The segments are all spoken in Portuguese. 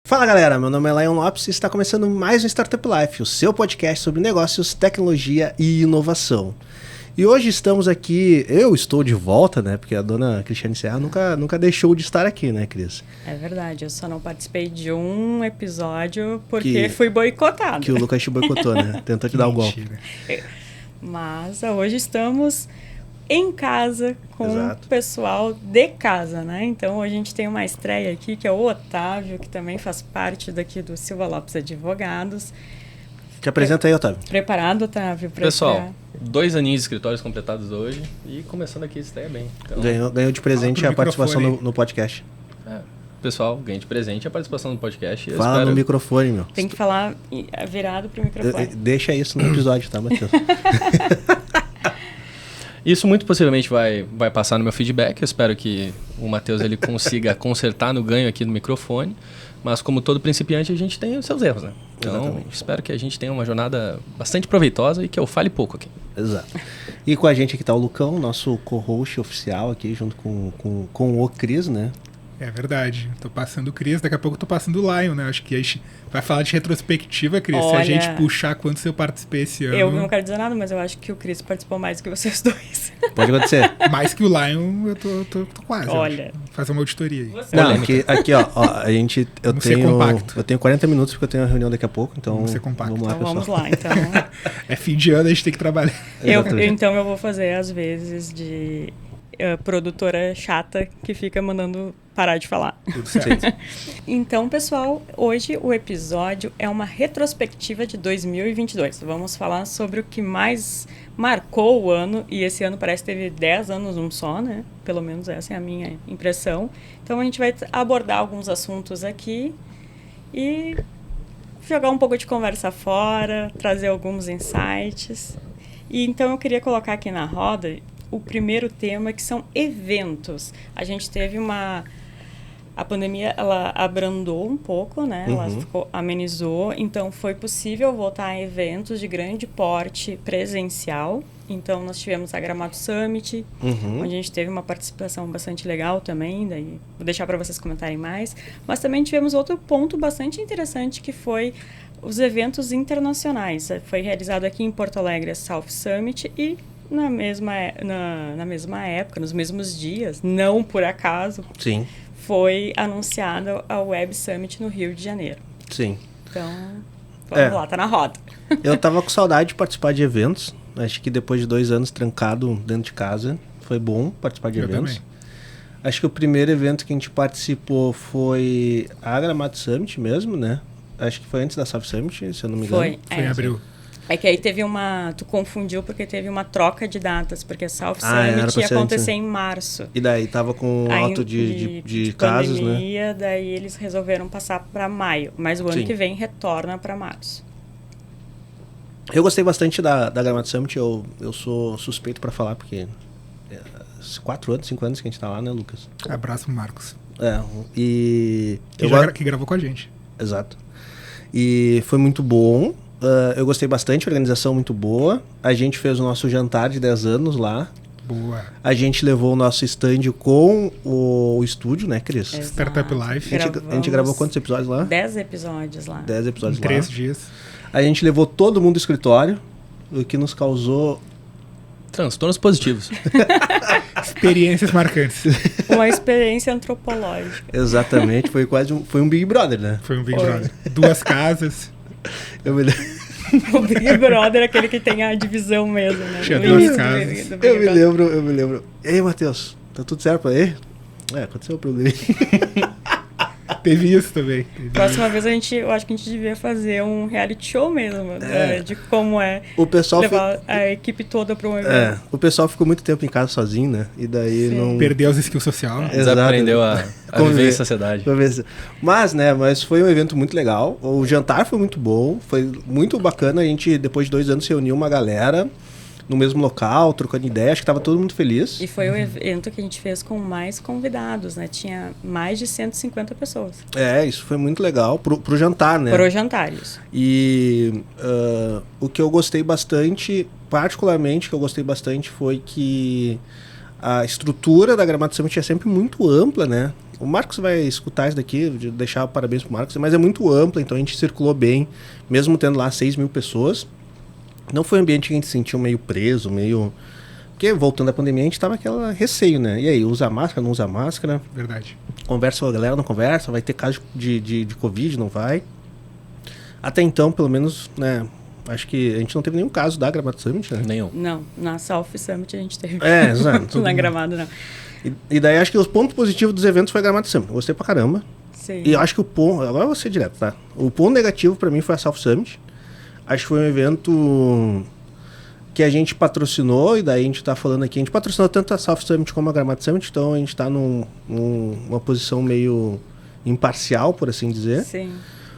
Fala galera, meu nome é Lion Lopes e está começando mais um Startup Life, o seu podcast sobre negócios, tecnologia e inovação. E hoje estamos aqui, eu estou de volta, né? Porque a dona Cristiane Serra nunca deixou de estar aqui, né, Cris? É verdade, eu só não participei de um episódio porque fui boicotado. Que o Lucas te boicotou, né? Tentou te dar um golpe. Mas hoje estamos em casa com Exato. o pessoal de casa, né? Então hoje a gente tem uma estreia aqui que é o Otávio, que também faz parte daqui do Silva Lopes Advogados. Te apresenta aí, Otávio. Preparado, Otávio? Pessoal, 2 aninhos de escritórios completados hoje e começando aqui a estreia bem. Então, Ganhou de presente a participação no podcast. pessoal, ganhei de presente a participação no podcast. Fala no microfone, meu. Tem que falar virado pro microfone. Deixa isso no episódio, tá, Matheus? Isso muito possivelmente vai passar no meu feedback. Eu espero que o Matheus ele consiga consertar no ganho aqui no microfone. Mas como todo principiante, a gente tem os seus erros, né? Então, exatamente. Espero que a gente tenha uma jornada bastante proveitosa e que eu fale pouco aqui. Exato. E com a gente aqui tá o Lucão, nosso co-host oficial aqui, junto com o Cris, né? É verdade. Tô passando o Cris, daqui a pouco tô passando o Lion, né? Acho que a gente vai falar de retrospectiva, Cris. Olha, se a gente puxar quantos eu participei esse ano... Eu não quero dizer nada, mas eu acho que o Cris participou mais do que vocês dois. Pode acontecer. Mais que o Lion, eu tô quase. Olha. Fazer uma auditoria aí. Não, aqui ó, a gente... Eu tenho 40 minutos porque eu tenho uma reunião daqui a pouco, então... Vamos ser compacto. Vamos lá, então, pessoal. vamos lá, então. É fim de ano, a gente tem que trabalhar. Então eu vou fazer às vezes de... produtora chata que fica mandando parar de falar. Tudo certo. Então, pessoal, hoje o episódio é uma retrospectiva de 2022. Vamos falar sobre o que mais marcou o ano, e esse ano parece que teve 10 anos um só, né? Pelo menos essa é a minha impressão. Então a gente vai abordar alguns assuntos aqui e jogar um pouco de conversa fora, trazer alguns insights. E então eu queria colocar aqui na roda o primeiro tema, que são eventos. A gente teve a pandemia, ela abrandou um pouco, né? Ela amenizou, então foi possível voltar a eventos de grande porte presencial. Então nós tivemos a Gramado Summit, onde a gente teve uma participação bastante legal também, daí vou deixar para vocês comentarem mais. Mas também tivemos outro ponto bastante interessante, que foi os eventos internacionais. Foi realizado aqui em Porto Alegre a South Summit e na mesma época, nos mesmos dias, não por acaso, Sim. foi anunciada a Web Summit no Rio de Janeiro. Sim. Então, vamos lá, tá na roda. Eu tava com saudade de participar de eventos. Acho que depois de 2 anos trancado dentro de casa, foi bom participar de eventos. Também. Acho que o primeiro evento que a gente participou foi a Gramado Summit mesmo, né? Acho que foi antes da South Summit, se eu não me engano. Foi em abril. É que aí teve tu confundiu porque teve uma troca de datas, porque a South era Summit pra ia ser acontecer antes, em março. E daí tava com alto de casos, pandemia, né? Daí eles resolveram passar para maio, mas o ano que vem retorna para março. Eu gostei bastante da Gramado Summit, eu sou suspeito pra falar, porque 4 anos, 5 anos que a gente tá lá, né, Lucas? Abraço pro Marcos. E... Que gravou com a gente. Exato. E foi muito bom. Eu gostei bastante, a organização muito boa. A gente fez o nosso jantar de 10 anos lá. Boa. A gente levou o nosso stand com o estúdio, né, Cris? Exato. Startup Life. A gente gravou quantos episódios lá? 10 episódios lá. 10 episódios Em lá. 3 dias. A gente levou todo mundo do escritório, o que nos causou... Transtornos positivos. Experiências marcantes. Uma experiência antropológica. Exatamente, foi um Big Brother, né? Foi um Big Brother. 2 casas. Eu me lembro... O Big Brother é aquele que tem a divisão mesmo, né? Tinha No 2 início casas. do Big Brother. Eu me lembro. Ei, Matheus, tá tudo certo aí? Aconteceu o problema. Teve isso também. Próxima vez eu acho que a gente devia fazer um reality show mesmo, né, de como é O pessoal levar a equipe toda para um evento. o pessoal ficou muito tempo em casa sozinho, né? E daí não... Perdeu os skills social. Né? Exato. Desaprendeu a viver em sociedade. Mas foi um evento muito legal. O jantar foi muito bom, foi muito bacana. A gente, depois de 2 anos, reuniu uma galera no mesmo local, trocando ideia. Acho que tava todo mundo feliz. E foi o evento que a gente fez com mais convidados, né? Tinha mais de 150 pessoas. Isso foi muito legal pro jantar, né? Pro jantar, isso. E o que eu gostei bastante, particularmente, foi que a estrutura da Gramado Summit é sempre muito ampla, né? o Marcos vai escutar isso daqui, deixar parabéns pro Marcos, mas é muito ampla, então a gente circulou bem, mesmo tendo lá 6.000 pessoas. Não foi um ambiente que a gente se sentiu meio preso, meio... Porque voltando à pandemia, a gente tava aquela receio, né? E aí, usa máscara, não usa máscara? Verdade. Conversa com a galera, não conversa? Vai ter caso de Covid, não vai? Até então, pelo menos, né? Acho que a gente não teve nenhum caso da Gramado Summit, né? Nenhum. Não, na South Summit a gente teve. Exato. Na Gramado, não. E daí acho que os pontos positivos dos eventos foi a Gramado Summit. Gostei pra caramba. Sim. E eu acho que o ponto... Agora eu vou ser direto, tá? O ponto negativo pra mim foi a South Summit. Acho que foi um evento que a gente patrocinou, e daí a gente tá falando aqui... A gente patrocinou tanto a South Summit como a Gramado Summit, então a gente tá numa posição meio imparcial, por assim dizer. Sim.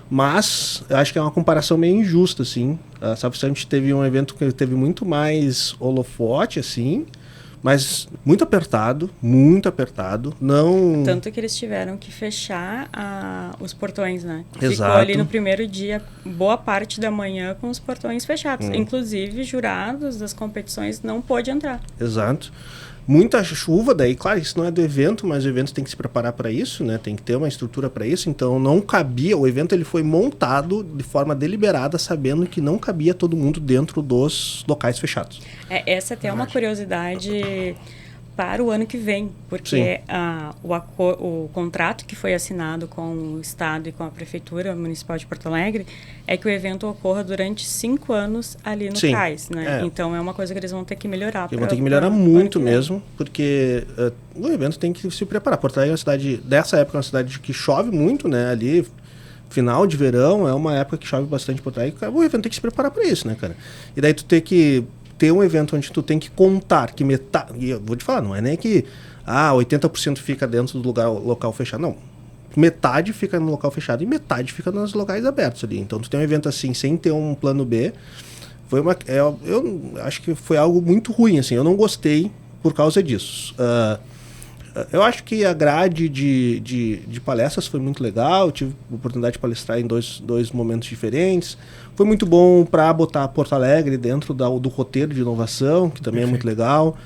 Mas eu acho que é uma comparação meio injusta, assim. A South Summit teve um evento que teve muito mais holofote, assim... Mas muito apertado, não... Tanto que eles tiveram que fechar os portões, né? Exato. Ficou ali no primeiro dia, boa parte da manhã, com os portões fechados. Inclusive, jurados das competições não pôde entrar. Exato. Muita chuva, daí, claro, isso não é do evento, mas o evento tem que se preparar para isso, né? Tem que ter uma estrutura para isso, então não cabia, o evento ele foi montado de forma deliberada, sabendo que não cabia todo mundo dentro dos locais fechados. Essa até é uma curiosidade para o ano que vem, porque o contrato que foi assinado com o Estado e com a Prefeitura Municipal de Porto Alegre é que o evento ocorra durante 5 anos ali no cais, né? Então é uma coisa que eles vão ter que melhorar. Eles vão ter que melhorar muito mesmo, porque o evento tem que se preparar. Porto Alegre é uma cidade, dessa época, é uma cidade que chove muito, né? Ali, final de verão, é uma época que chove bastante em Porto Alegre. O evento tem que se preparar para isso, né, cara? E daí tu tem que ter um evento onde tu tem que contar que metade... E eu vou te falar, não é nem que 80% fica dentro do local fechado. Não. Metade fica no local fechado e metade fica nos locais abertos ali. Então tu tem um evento assim, sem ter um plano B, eu acho que foi algo muito ruim, assim. Eu não gostei por causa disso. Eu acho que a grade de palestras foi muito legal. Eu tive a oportunidade de palestrar em dois momentos diferentes. Foi muito bom para botar Porto Alegre dentro do roteiro de inovação, que também é muito legal.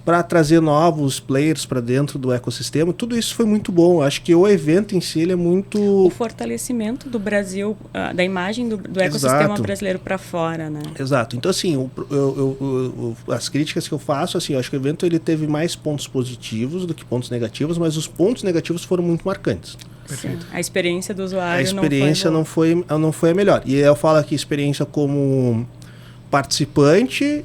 Para trazer novos players para dentro do ecossistema. Tudo isso foi muito bom. Acho que o evento em si ele é muito... O fortalecimento do Brasil, da imagem do ecossistema brasileiro para fora, né? Exato. Então, assim, as críticas que eu faço, assim, eu acho que o evento ele teve mais pontos positivos do que pontos negativos, mas os pontos negativos foram muito marcantes. Sim. A experiência do usuário não foi a melhor. E eu falo aqui experiência como participante,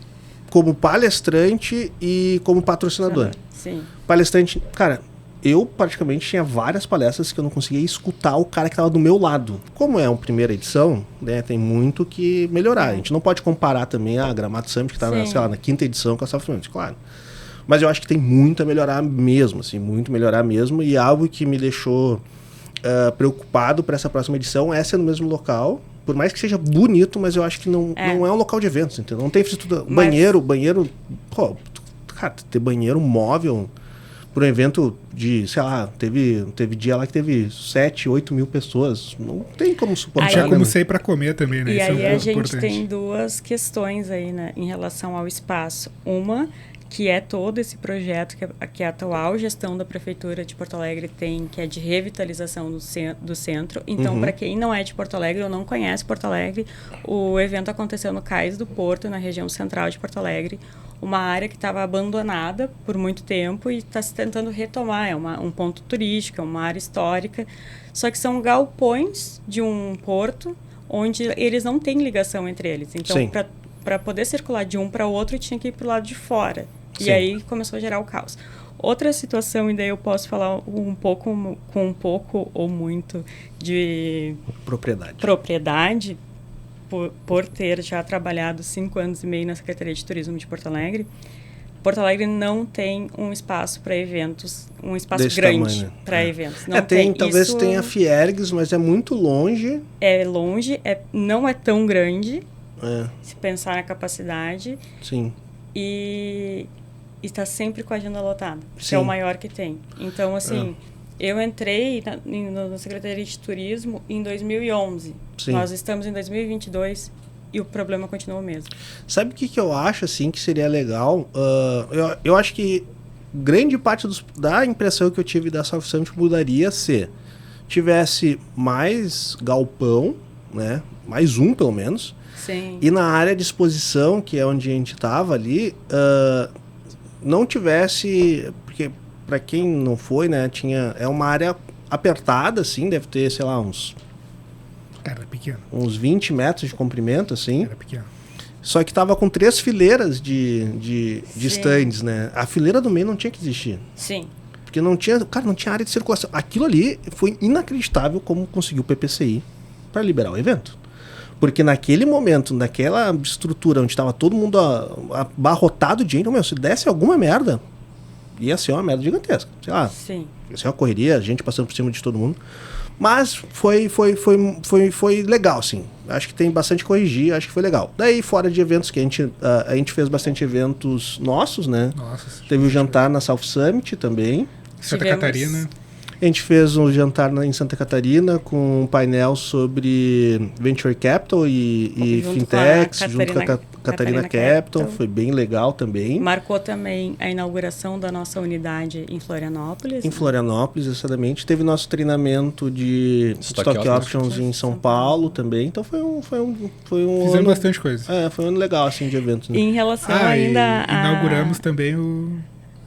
como palestrante e como patrocinador. Sim. Palestrante, cara, eu praticamente tinha várias palestras que eu não conseguia escutar o cara que estava do meu lado. Como é uma primeira edição, né, tem muito que melhorar. A gente não pode comparar também a Gramado Summit, que está na 5ª edição com a South Summit, claro. Mas eu acho que tem muito a melhorar mesmo, assim, muito melhorar mesmo. E algo que me deixou preocupado para essa próxima edição é ser no mesmo local. Por mais que seja bonito, mas eu acho que não é um local de eventos, entendeu? Não tem infraestrutura. Banheiro... Pô, cara, ter banheiro móvel para um evento de, sei lá, teve dia lá que teve 7, 8 mil pessoas. Não tem como suportar. Tinha como sair para comer também, né? E isso aí a gente importante. tem duas questões aí, né, em relação ao espaço. Uma, que é todo esse projeto que a atual gestão da Prefeitura de Porto Alegre tem, que é de revitalização do centro. Então, para quem não é de Porto Alegre ou não conhece Porto Alegre, o evento aconteceu no Cais do Porto, na região central de Porto Alegre, uma área que estava abandonada por muito tempo e está se tentando retomar. É um ponto turístico, é uma área histórica, só que são galpões de um porto onde eles não têm ligação entre eles. Então, para poder circular de um para o outro, tinha que ir para o lado de fora. E aí começou a gerar o caos. Outra situação, e daí eu posso falar um pouco ou muito de propriedade por ter já trabalhado 5 anos e meio na Secretaria de Turismo de Porto Alegre. Porto Alegre não tem um espaço para eventos, um espaço desse grande para eventos. Não talvez isso, tenha a Fiergs, mas é muito longe. É longe, não é tão grande, se pensar na capacidade. Sim. E está sempre com a agenda lotada, que é o maior que tem. Então, assim, eu entrei na Secretaria de Turismo em 2011. Sim. Nós estamos em 2022 e o problema continua o mesmo. Sabe o que eu acho, assim, que seria legal? Eu acho que grande parte da impressão que eu tive da South Summit mudaria se tivesse mais galpão, né? Mais um, pelo menos. Sim. E na área de exposição, que é onde a gente estava ali, não tivesse... Porque, para quem não foi, né? É uma área apertada, assim, deve ter, sei lá, uns Era pequeno. 20 metros de comprimento, assim. Era pequeno. Só que tava com 3 fileiras de Sim. stands, né? A fileira do meio não tinha que existir. Sim. Porque não tinha área de circulação. Aquilo ali foi inacreditável como conseguiu o PPCI para liberar o evento. Porque naquele momento, naquela estrutura onde estava todo mundo abarrotado de gente, meu, se desse alguma merda, ia ser uma merda gigantesca. Sei lá, Sim. ia ser uma correria, a gente passando por cima de todo mundo. Mas foi legal, sim. Acho que tem bastante corrigir, acho que foi legal. Daí, fora de eventos, que a gente fez bastante eventos nossos, né? Nossa. Teve o jantar na South Summit também. Santa Tivemos- Catarina. A gente fez um jantar em Santa Catarina com um painel sobre Venture Capital e Junto Fintechs, com a junto com a Catarina Capital. Foi bem legal também. Marcou também a inauguração da nossa unidade em Florianópolis. Em Florianópolis, exatamente. Teve nosso treinamento de Stock Stock Options. Options em São Paulo também. Então foi um Fizemos ano, bastante coisa. foi um ano legal, assim, de eventos. Né? E em relação e ainda a... inauguramos também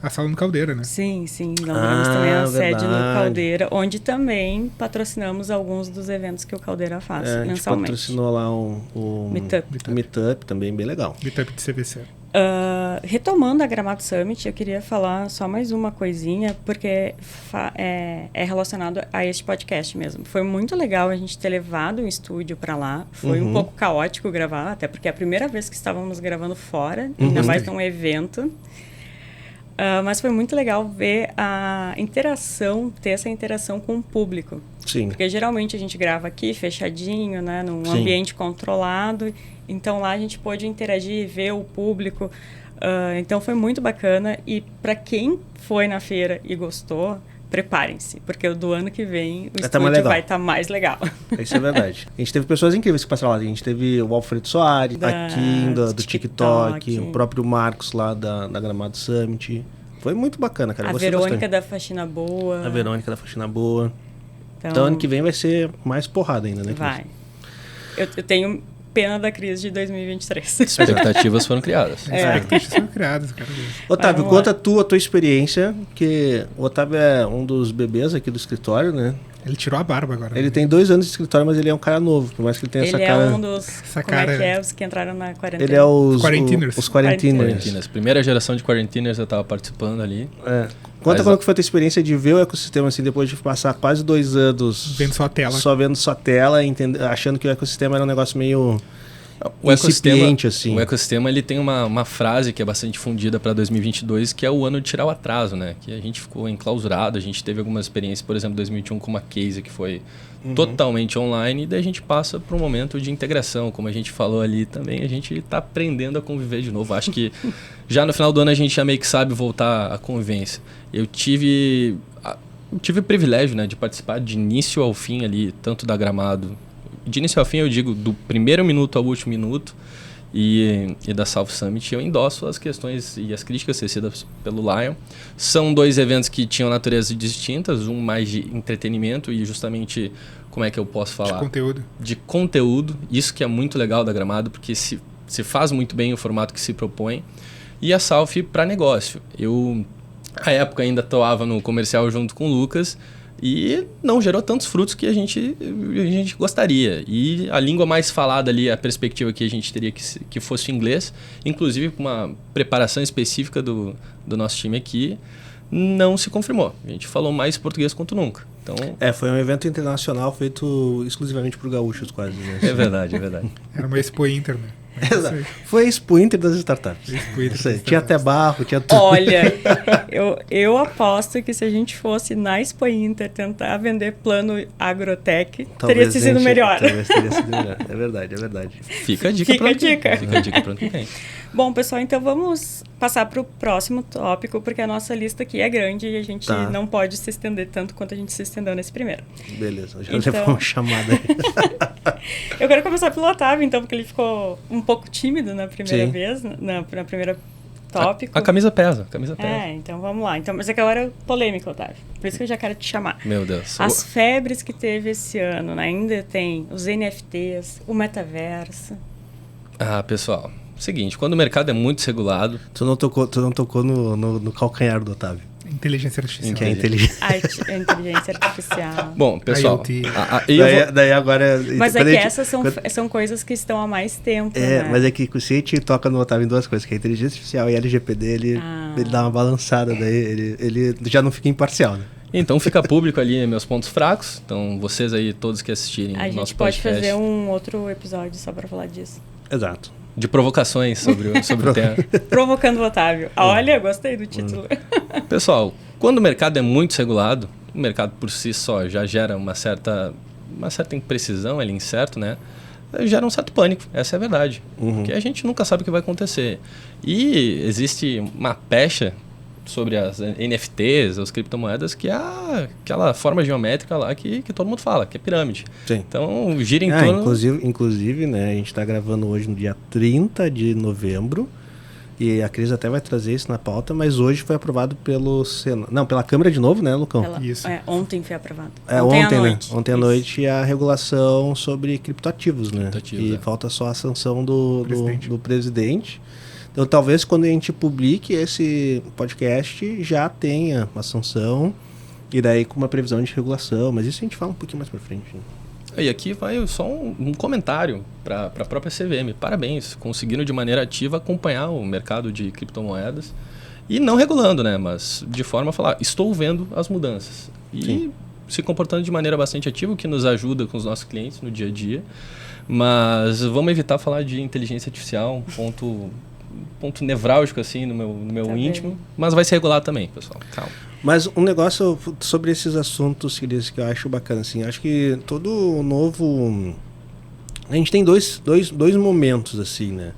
a sala no Caldeira, né? Sim, inauguramos também a sede no verdade. Caldeira, onde também patrocinamos alguns dos eventos que o Caldeira faz A gente mensalmente. patrocinou lá o Meetup, também bem legal. Meetup de CVC. Retomando a Gramado Summit, eu queria falar só mais uma coisinha, porque é relacionado a este podcast mesmo. Foi muito legal a gente ter levado um estúdio para lá. Foi um pouco caótico gravar, até porque é a primeira vez que estávamos gravando fora, ainda mais num evento. Mas foi muito legal ver ter essa interação com o público. Sim. Porque geralmente a gente grava aqui, fechadinho, né, num Sim. ambiente controlado. Então lá a gente pôde interagir, ver o público. Então foi muito bacana. E para quem foi na feira e gostou, preparem-se. Porque o do ano que vem o estúdio vai estar mais legal. Isso é verdade. A gente teve pessoas incríveis que passaram lá. A gente teve o Alfredo Soares, a Kim do TikTok, o próprio Marcos lá da Gramado Summit. Foi muito bacana, cara. A Verônica da Faxina Boa. A Verônica da Faxina Boa. Então ano que vem vai ser mais porrada ainda, né? Vai. Eu tenho pena da crise de 2023. Expectativas foram criadas. Expectativas foram criadas, cara. Otávio, conta a tua experiência, que o Otávio é um dos bebês aqui do escritório, né? Ele tirou a barba agora. Ele tem 2 anos de escritório, mas ele é um cara novo, por mais que ele tenha essa cara... Ele é um dos... os que entraram na quarentena? Ele é os Quarentiners. Os quarentiners. Quarentinas. Primeira geração de quarentiners eu estava participando ali. Conta como que foi a tua experiência de ver o ecossistema, assim, depois de passar quase 2 anos... Vendo só a tela. Só vendo só tela, achando que o ecossistema era um negócio meio... O ecossistema, assim. O ecossistema ele tem uma frase que é bastante difundida para 2022, que é o ano de tirar o atraso, né? Que a gente ficou enclausurado, a gente teve algumas experiências, por exemplo, 2021 com uma case que foi totalmente online, e daí a gente passa para um momento de integração, como a gente falou ali também, a gente está aprendendo a conviver de novo. Acho que já no final do ano a gente já meio que sabe voltar à convivência. Eu tive o privilégio, né, de participar de início ao fim ali, tanto da Gramado. De início ao fim, eu digo, do primeiro minuto ao último minuto, e da South Summit, eu endosso as questões e as críticas tecidas pelo Lion. São 2 eventos que tinham naturezas distintas, um mais de entretenimento e justamente, como é que eu posso falar? De conteúdo. De conteúdo, isso que é muito legal da Gramado, porque se faz muito bem o formato que se propõe. E a South para negócio. Eu, à época, ainda atuava no comercial junto com o Lucas, e não gerou tantos frutos que a gente gostaria. E a língua mais falada ali, a perspectiva que a gente teria que fosse o inglês, inclusive com uma preparação específica do nosso time aqui, não se confirmou. A gente falou mais português quanto nunca. Então, foi um evento internacional feito exclusivamente por gaúchos, quase. Né? É verdade. Era uma Expo Inter, né? Exato. Foi a Expo Inter das startups. Tinha até barro, tinha tudo. Olha, eu aposto que se a gente fosse na Expo Inter tentar vender plano agrotech, teria sido melhor. Talvez teria sido melhor. É verdade. Fica a dica para o que vem. Bom, pessoal, então vamos passar para o próximo tópico, porque a nossa lista aqui é grande e a gente não pode se estender tanto quanto a gente se estendeu nesse primeiro. Beleza, já levou uma chamada aí. Eu quero começar pelo Otávio, então, porque ele ficou um pouco tímido na primeira vez, na primeira tópico. A camisa pesa, a camisa pesa. Então vamos lá. Então, mas é que agora é polêmica, Otávio. Por isso que eu já quero te chamar. Meu Deus. As febres que teve esse ano, né? Ainda tem os NFTs, o metaverso. Pessoal, seguinte, quando o mercado é muito desregulado... Tu não tocou no calcanhar do Otávio. Inteligência artificial. Que é inteligência. A inteligência artificial. Bom, pessoal... Daí agora... Mas é que essas são coisas que estão há mais tempo, né? Mas é que se a gente toca no Otávio em duas coisas, que é a inteligência artificial e LGPD, ele dá uma balançada, daí ele já não fica imparcial, né? Então fica público ali meus pontos fracos. Então vocês aí, todos que assistirem o nosso podcast... A gente pode fazer um outro episódio só para falar disso. Exato. De provocações sobre o tema. Provocando o Otávio. Olha, gostei do título. Pessoal, quando o mercado é muito desregulado, o mercado por si só já gera uma certa imprecisão, ele é incerto, né? Gera um certo pânico, essa é a verdade. Porque a gente nunca sabe o que vai acontecer. E existe uma pecha sobre as NFTs, as criptomoedas, que é aquela forma geométrica lá que todo mundo fala, que é pirâmide. Sim. Então, gira em torno... Inclusive, né, a gente está gravando hoje no dia 30 de novembro, e a Cris até vai trazer isso na pauta, mas hoje foi aprovado pela Câmara de novo, né, Lucão? Isso. Ontem foi aprovado. Ontem à noite a regulação sobre criptoativos, né? E falta só a sanção do presidente. Então, talvez quando a gente publique esse podcast já tenha uma sanção e daí com uma previsão de regulação. Mas isso a gente fala um pouquinho mais para frente. Né? E aqui vai só um comentário para a própria CVM. Parabéns, conseguiram de maneira ativa acompanhar o mercado de criptomoedas e não regulando, né? Mas de forma a falar, estou vendo as mudanças. E se comportando de maneira bastante ativa, o que nos ajuda com os nossos clientes no dia a dia. Mas vamos evitar falar de inteligência artificial, um ponto nevrálgico assim no meu íntimo, mas vai ser regulado também, pessoal. Calma. Mas um negócio sobre esses assuntos que eu acho bacana, assim, acho que todo novo... A gente tem dois momentos, assim, né?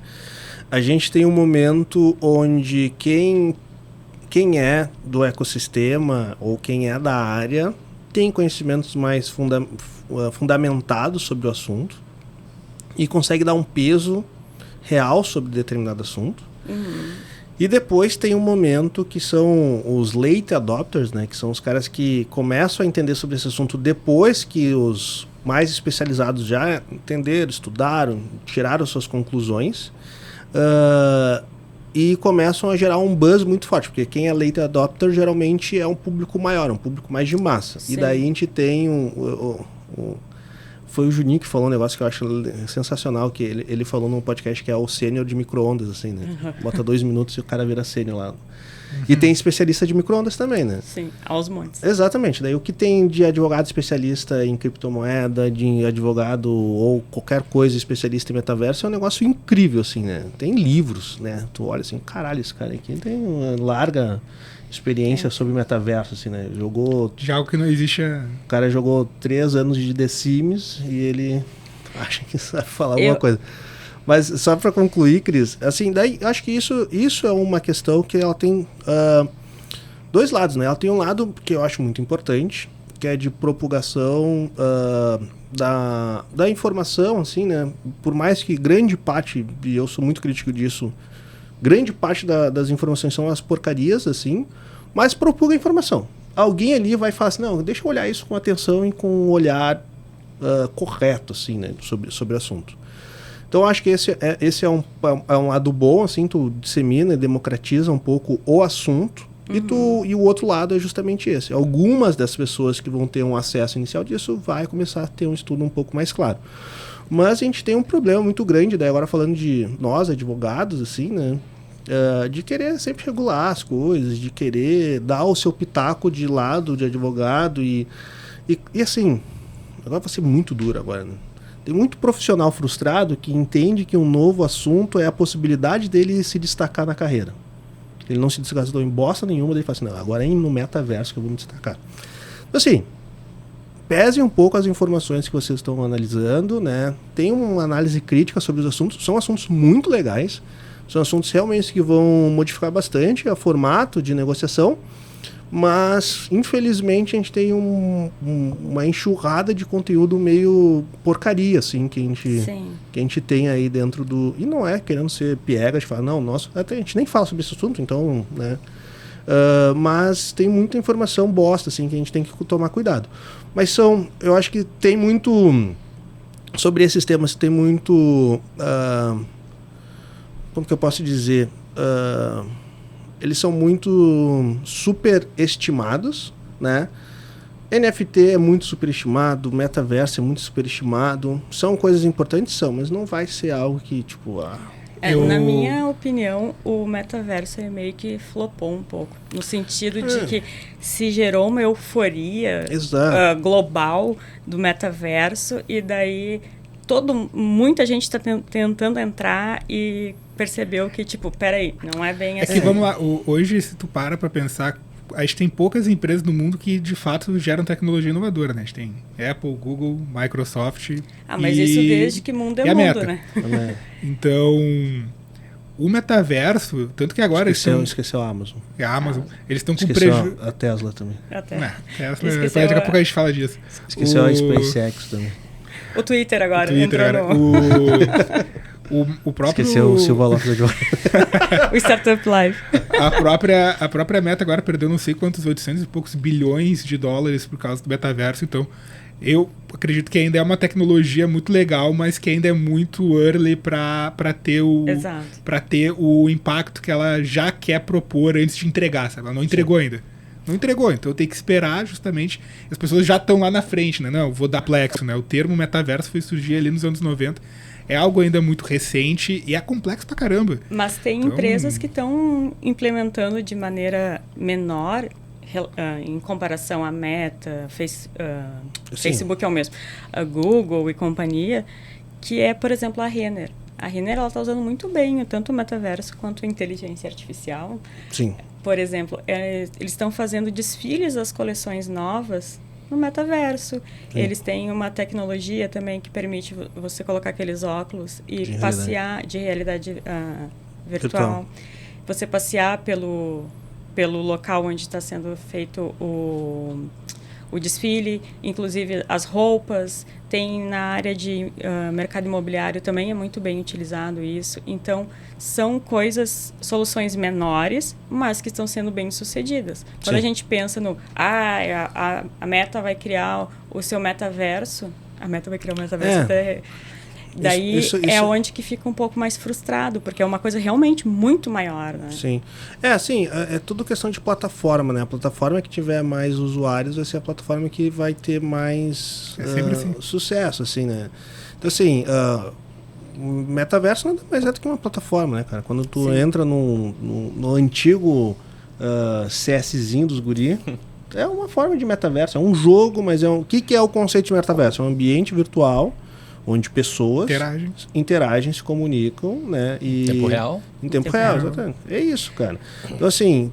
A gente tem um momento onde quem é do ecossistema ou quem é da área tem conhecimentos mais fundamentados sobre o assunto e consegue dar um peso real sobre determinado assunto. E depois tem um momento que são os late adopters, né, que são os caras que começam a entender sobre esse assunto depois que os mais especializados já entenderam, estudaram, tiraram suas conclusões, e começam a gerar um buzz muito forte, porque quem é late adopter geralmente é um público maior, um público mais de massa. Sim. E daí a gente tem foi o Juninho que falou um negócio que eu acho sensacional, que ele falou num podcast que é o sênior de micro-ondas, assim, né? Bota 2 minutos e o cara vira sênior lá. E tem especialista de micro-ondas também, né? Sim, aos montes. Exatamente. Daí o que tem de advogado especialista em criptomoeda, de advogado ou qualquer coisa especialista em metaverso é um negócio incrível, assim, né? Tem livros, né? Tu olha assim, caralho, esse cara aqui tem uma larga experiência sobre metaverso, assim, né? Jogou... Já algo que não existe... O cara jogou 3 anos de The Sims e ele acha que sabe falar alguma coisa. Mas só para concluir, Cris, assim, daí acho que isso é uma questão que ela tem 2 lados, né? Ela tem um lado que eu acho muito importante, que é de propagação da informação, assim, né? Por mais que grande parte, e eu sou muito crítico disso, grande parte das informações são as porcarias, assim, mas propaga a informação. Alguém ali vai falar assim, não, deixa eu olhar isso com atenção e com um olhar correto, assim, né, sobre o assunto. Então, eu acho que esse é um lado bom, assim, tu dissemina e democratiza um pouco o assunto, e o outro lado é justamente esse. Algumas das pessoas que vão ter um acesso inicial disso vai começar a ter um estudo um pouco mais claro. Mas a gente tem um problema muito grande, daí agora falando de nós, advogados, assim, né? De querer sempre regular as coisas, de querer dar o seu pitaco de lado de advogado e assim, agora vai ser muito duro agora, né? Tem muito profissional frustrado que entende que um novo assunto é a possibilidade dele se destacar na carreira. Ele não se desgastou em bosta nenhuma, daí ele fala assim, não, agora é no metaverso que eu vou me destacar. Então assim, pesem um pouco as informações que vocês estão analisando, né? Tem uma análise crítica sobre os assuntos, são assuntos muito legais, são assuntos realmente que vão modificar bastante o formato de negociação, Mas, infelizmente, a gente tem uma enxurrada de conteúdo meio porcaria, assim, que a gente tem aí dentro do... E não é querendo ser piegas, falar, não, nossa, até a gente nem fala sobre esse assunto, então, né? Mas tem muita informação bosta, assim, que a gente tem que tomar cuidado. Mas eu acho que tem muito... Sobre esses temas, tem muito... como que eu posso dizer? Eles são muito superestimados, né? NFT é muito superestimado, metaverso é muito superestimado. São coisas importantes, mas não vai ser algo que, tipo... Na minha opinião, o metaverso meio que flopou um pouco. No sentido de que se gerou uma euforia global do metaverso e daí muita gente está tentando entrar e percebeu que, tipo, peraí, não é bem assim. É que, vamos lá, hoje, se tu para pensar, a gente tem poucas empresas no mundo que, de fato, geram tecnologia inovadora, né? A gente tem Apple, Google, Microsoft mas isso desde que mundo é mundo, né? Então, o metaverso, tanto que agora... Esqueceu a Amazon. A Amazon. Eles estão com prejuízo. A Tesla também. Tesla, daqui a pouco a gente fala disso. Esqueceu a SpaceX também. O Twitter agora. O próprio... Esqueceu o Silva Lopes de o Startup Live. A própria Meta agora perdeu não sei quantos, 800 e poucos bilhões de dólares por causa do metaverso. Então, eu acredito que ainda é uma tecnologia muito legal, mas que ainda é muito early para ter o impacto que ela já quer propor antes de entregar, sabe? Ela não entregou ainda. Não entregou, então tem que esperar justamente. As pessoas já estão lá na frente, né? Não, vou dar plexo, né? O termo metaverso foi surgir ali nos anos 90. É algo ainda muito recente e é complexo pra caramba. Mas tem empresas que estão implementando de maneira menor em comparação à Meta, Facebook é o mesmo, a Google e companhia, que é, por exemplo, a Renner. A Renner está usando muito bem tanto o metaverso quanto a inteligência artificial. Sim. Por exemplo, eles estão fazendo desfiles das coleções novas no metaverso. Sim. Eles têm uma tecnologia também que permite você colocar aqueles óculos e passear de realidade virtual. Você passear pelo local onde está sendo feito o desfile, inclusive as roupas. Tem na área de mercado imobiliário também é muito bem utilizado isso. Então, são soluções menores, mas que estão sendo bem sucedidas. Quando a gente pensa a Meta vai criar o seu metaverso, a Meta vai criar o metaverso daí isso é onde que fica um pouco mais frustrado, porque é uma coisa realmente muito maior, né? Sim. É tudo questão de plataforma, né? A plataforma que tiver mais usuários vai ser a plataforma que vai ter mais sucesso, assim, né? Então, assim, o metaverso nada mais é do que uma plataforma, né, cara? Quando tu entra no antigo CSzinho dos guri, é uma forma de metaverso, é um jogo, mas o que é o conceito de metaverso? É um ambiente virtual onde pessoas interagem, se comunicam, né? Em tempo real? Em tempo real, exatamente. É isso, cara. Então, assim,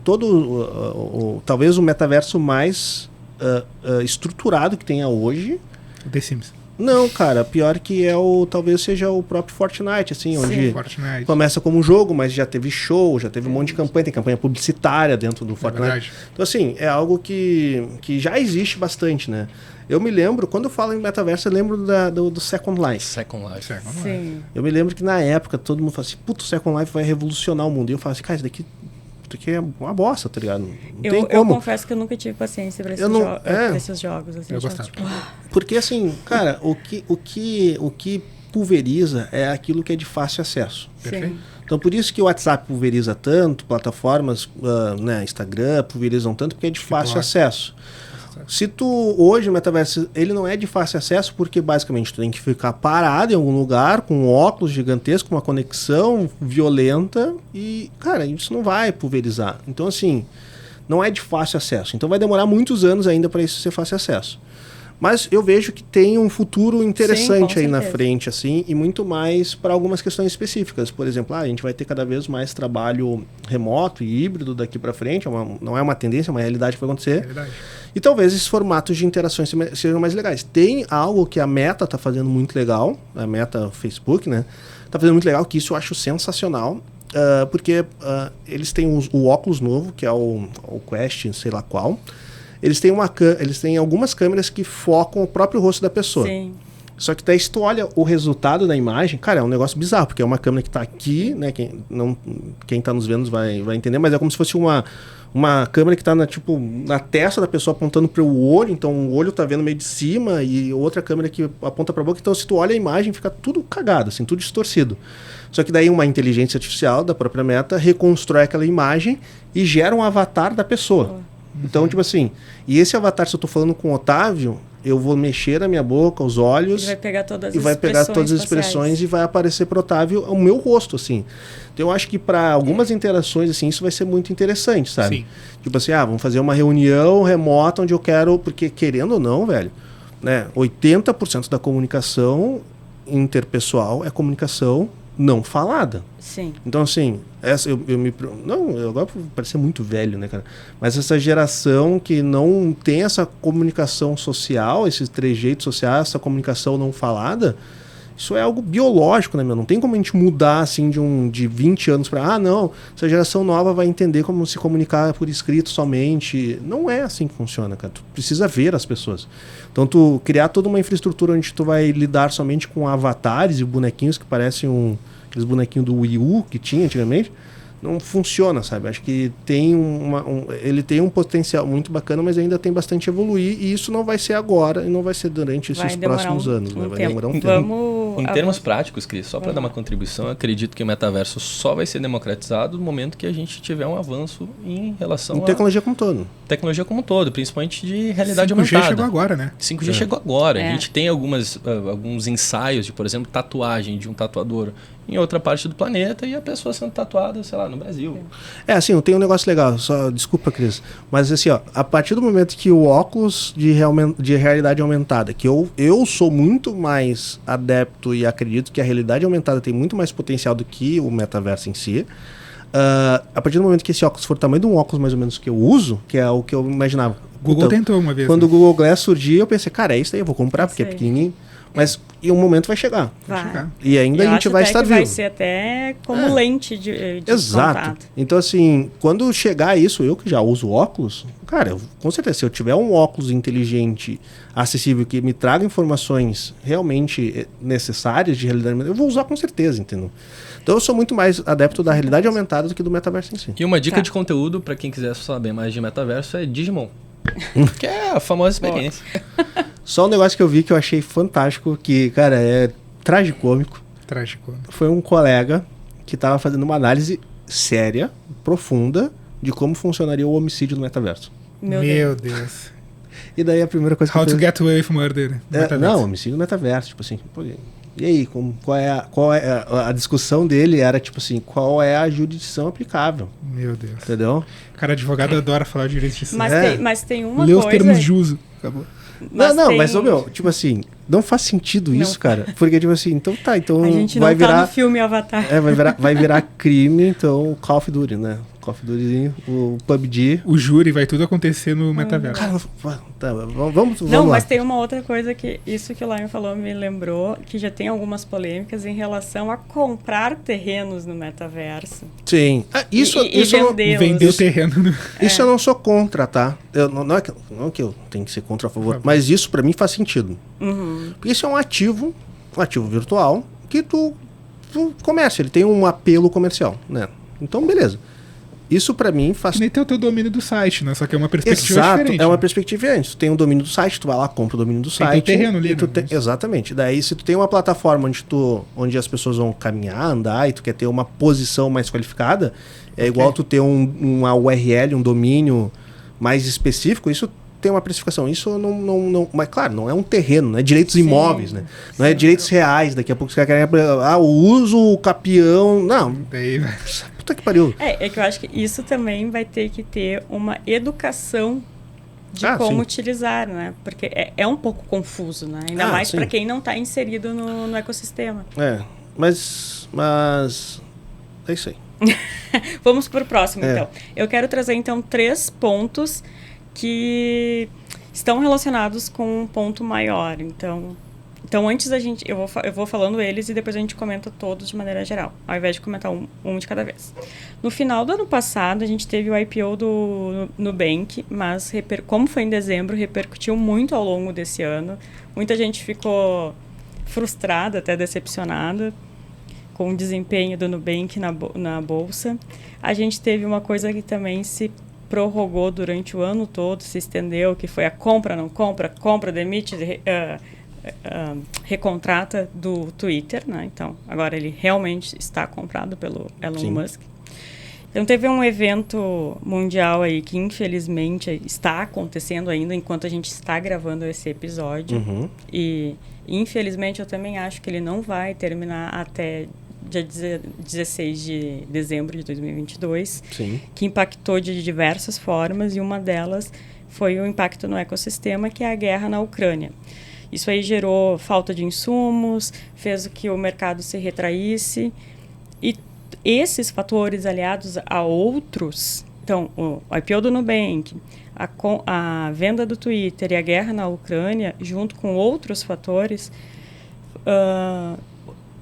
talvez o metaverso mais estruturado que tenha hoje... O The Sims. Não, cara, pior que talvez seja o próprio Fortnite, assim, onde Fortnite. Começa como um jogo, mas já teve show, já teve um monte de campanha, tem campanha publicitária dentro do Fortnite. Verdade. Então, assim, é algo que já existe bastante, né? Eu me lembro, quando eu falo em metaverso, eu lembro do Second Life. Second Life. Sim. Eu me lembro que na época todo mundo falava assim, puto, o Second Life vai revolucionar o mundo. E eu falava assim, cara, isso daqui é uma bosta, tá ligado? Não tem como. Eu confesso que eu nunca tive paciência pra esses jogos. Assim, eu gostava. Porque assim, cara, o que pulveriza é aquilo que é de fácil acesso. Perfeito. Então por isso que o WhatsApp pulveriza tanto, plataformas, Instagram pulverizam tanto, porque é de fácil acesso. Se hoje o metaverso, ele não é de fácil acesso porque basicamente tu tem que ficar parado em algum lugar com um óculos gigantesco, uma conexão violenta e, cara, isso não vai pulverizar. Então, assim, não é de fácil acesso. Então vai demorar muitos anos ainda para isso ser fácil acesso. Mas eu vejo que tem um futuro interessante aí na frente, assim, e muito mais para algumas questões específicas. Por exemplo, a gente vai ter cada vez mais trabalho remoto e híbrido daqui para frente. Não é uma tendência, é uma realidade que vai acontecer. É verdade. E talvez esses formatos de interações sejam mais legais. Tem algo que a Meta está fazendo muito legal, a Meta Facebook, né? Está fazendo muito legal, que isso eu acho sensacional. porque eles têm o óculos novo, que é o Quest, sei lá qual. Eles têm algumas câmeras que focam o próprio rosto da pessoa. Sim. Só que daí se tu olha o resultado da imagem, cara, é um negócio bizarro, porque é uma câmera que tá aqui, né? Quem tá nos vendo vai entender, mas é como se fosse uma câmera que tá na testa da pessoa apontando para o olho, então o olho tá vendo meio de cima e outra câmera que aponta para a boca, então se tu olha a imagem fica tudo cagado, assim, tudo distorcido. Só que daí uma inteligência artificial da própria Meta reconstrói aquela imagem e gera um avatar da pessoa. Então, tipo assim, e esse avatar, se eu tô falando com o Otávio, eu vou mexer a minha boca, os olhos... Ele vai pegar todas as expressões e vai aparecer pro Otávio o meu rosto, assim. Então, eu acho que para algumas interações, assim, isso vai ser muito interessante, sabe? Sim. Tipo assim, vamos fazer uma reunião remota onde eu quero... Porque, querendo ou não, velho, né, 80% da comunicação interpessoal é comunicação não falada. Sim. Então, assim, eu agora vou parecer muito velho, né, cara? Mas essa geração que não tem essa comunicação social, esses trejeitos sociais, essa comunicação não falada, isso é algo biológico, né, meu? Não tem como a gente mudar, assim, de 20 anos para... não, essa geração nova vai entender como se comunicar por escrito somente. Não é assim que funciona, cara. Tu precisa ver as pessoas. Então, tu criar toda uma infraestrutura onde tu vai lidar somente com avatares e bonequinhos que parecem aqueles bonequinhos do Wii U que tinha antigamente, não funciona, sabe? Acho que tem ele tem um potencial muito bacana, mas ainda tem bastante a evoluir, e isso não vai ser agora e não vai ser durante esses próximos anos, né? Vai demorar um tempo. Em termos práticos, Cris, só para dar uma contribuição, eu acredito que o metaverso só vai ser democratizado no momento que a gente tiver um avanço em relação à tecnologia como um todo. Tecnologia como um todo, principalmente de realidade 5G aumentada. 5G chegou agora, né? 5G chegou agora. A gente tem alguns ensaios de, por exemplo, tatuagem de um tatuador em outra parte do planeta e a pessoa sendo tatuada, sei lá, no Brasil. Assim, tem um negócio legal, só desculpa, Cris, mas assim, a partir do momento que o óculos de realidade aumentada, que eu sou muito mais adepto e acredito que a realidade aumentada tem muito mais potencial do que o metaverso em si, a partir do momento que esse óculos for o tamanho de um óculos mais ou menos que eu uso, que é o que eu imaginava. Google tentou uma vez. Quando o Google Glass surgiu, eu pensei, cara, é isso aí, eu vou comprar, porque é pequenininho. Mas um momento vai chegar. Vai. E ainda a gente vai estar vivo. Vai ser até como lente de Exato. contato. Então, assim, quando chegar isso, eu que já uso óculos, cara, com certeza, se eu tiver um óculos inteligente, acessível, que me traga informações realmente necessárias de realidade aumentada, eu vou usar com certeza, entendeu? Então eu sou muito mais adepto da realidade aumentada do que do metaverso em si. E uma dica de conteúdo, para quem quiser saber mais de metaverso, é Digimon. Que é a famosa experiência. Só um negócio que eu vi que eu achei fantástico, que, cara, é tragicômico. Foi um colega que estava fazendo uma análise séria, profunda, de como funcionaria o homicídio no metaverso. Meu Deus. E daí a primeira coisa que How to get away from murder. Não, homicídio no metaverso, tipo assim, e aí, qual é a discussão dele era tipo assim, qual é a jurisdição aplicável? Meu Deus. Entendeu? Cara, advogado adora falar de jurisdição. Mas tem uma Lê coisa... os termos de uso. Acabou. Mas, meu, tipo assim, não faz sentido isso, cara. Porque, tipo assim, então a gente vai não virar... no filme Avatar. Vai virar crime, então, Call of Duty, né? Call of Duty, o PUBG. O júri, vai tudo acontecer no metaverso. Cara, tá, vamos Não, lá. mas tem uma outra coisa que isso que o Lion falou me lembrou, que já tem algumas polêmicas em relação a comprar terrenos no metaverso. Sim. Isso vender o terreno. Isso eu não sou contra, tá? Não é que eu tenho que ser contra a favor, mas isso pra mim faz sentido. Porque isso é um ativo virtual que tu comércio, ele tem um apelo comercial, né? Então, beleza. Isso pra mim faz... Que nem tem o teu domínio do site, né? Só que é uma perspectiva diferente. É uma perspectiva diferente. Tu tem o domínio do site, tu vai lá, compra o domínio do site. Tem terreno ali, Exatamente. Daí, se tu tem uma plataforma onde as pessoas vão caminhar, andar, e tu quer ter uma posição mais qualificada, é igual tu ter uma URL, um domínio mais específico, isso tem uma precificação. Isso não... Mas, claro, não é um terreno, não é direitos imóveis, né? Não é direitos reais. Daqui a pouco você quer o uso, o capião... Não. Daí, puta que pariu. É que eu acho que isso também vai ter que ter uma educação de como utilizar, né? Porque é um pouco confuso, né? Ainda mais para quem não está inserido no ecossistema. Mas é isso aí. Vamos para o próximo, então. Eu quero trazer, então, 3 pontos que estão relacionados com um ponto maior. Então, Então, antes eu vou falando eles e depois a gente comenta todos de maneira geral, ao invés de comentar um de cada vez. No final do ano passado, a gente teve o IPO do Nubank, mas como foi em dezembro, repercutiu muito ao longo desse ano. Muita gente ficou frustrada, até decepcionada com o desempenho do Nubank na bolsa. A gente teve uma coisa que também se prorrogou durante o ano todo, se estendeu, que foi a compra, não compra, demite, recontrata do Twitter, né? Então, agora ele realmente está comprado pelo Elon Musk. Então, teve um evento mundial aí que, infelizmente, está acontecendo ainda enquanto a gente está gravando esse episódio. E, infelizmente, eu também acho que ele não vai terminar até dia 16 de dezembro de 2022, que impactou de diversas formas, e uma delas foi o impacto no ecossistema, que é a guerra na Ucrânia. Isso aí gerou falta de insumos, fez que o mercado se retraísse, e esses fatores aliados a outros, então o IPO do Nubank, a venda do Twitter e a guerra na Ucrânia, junto com outros fatores,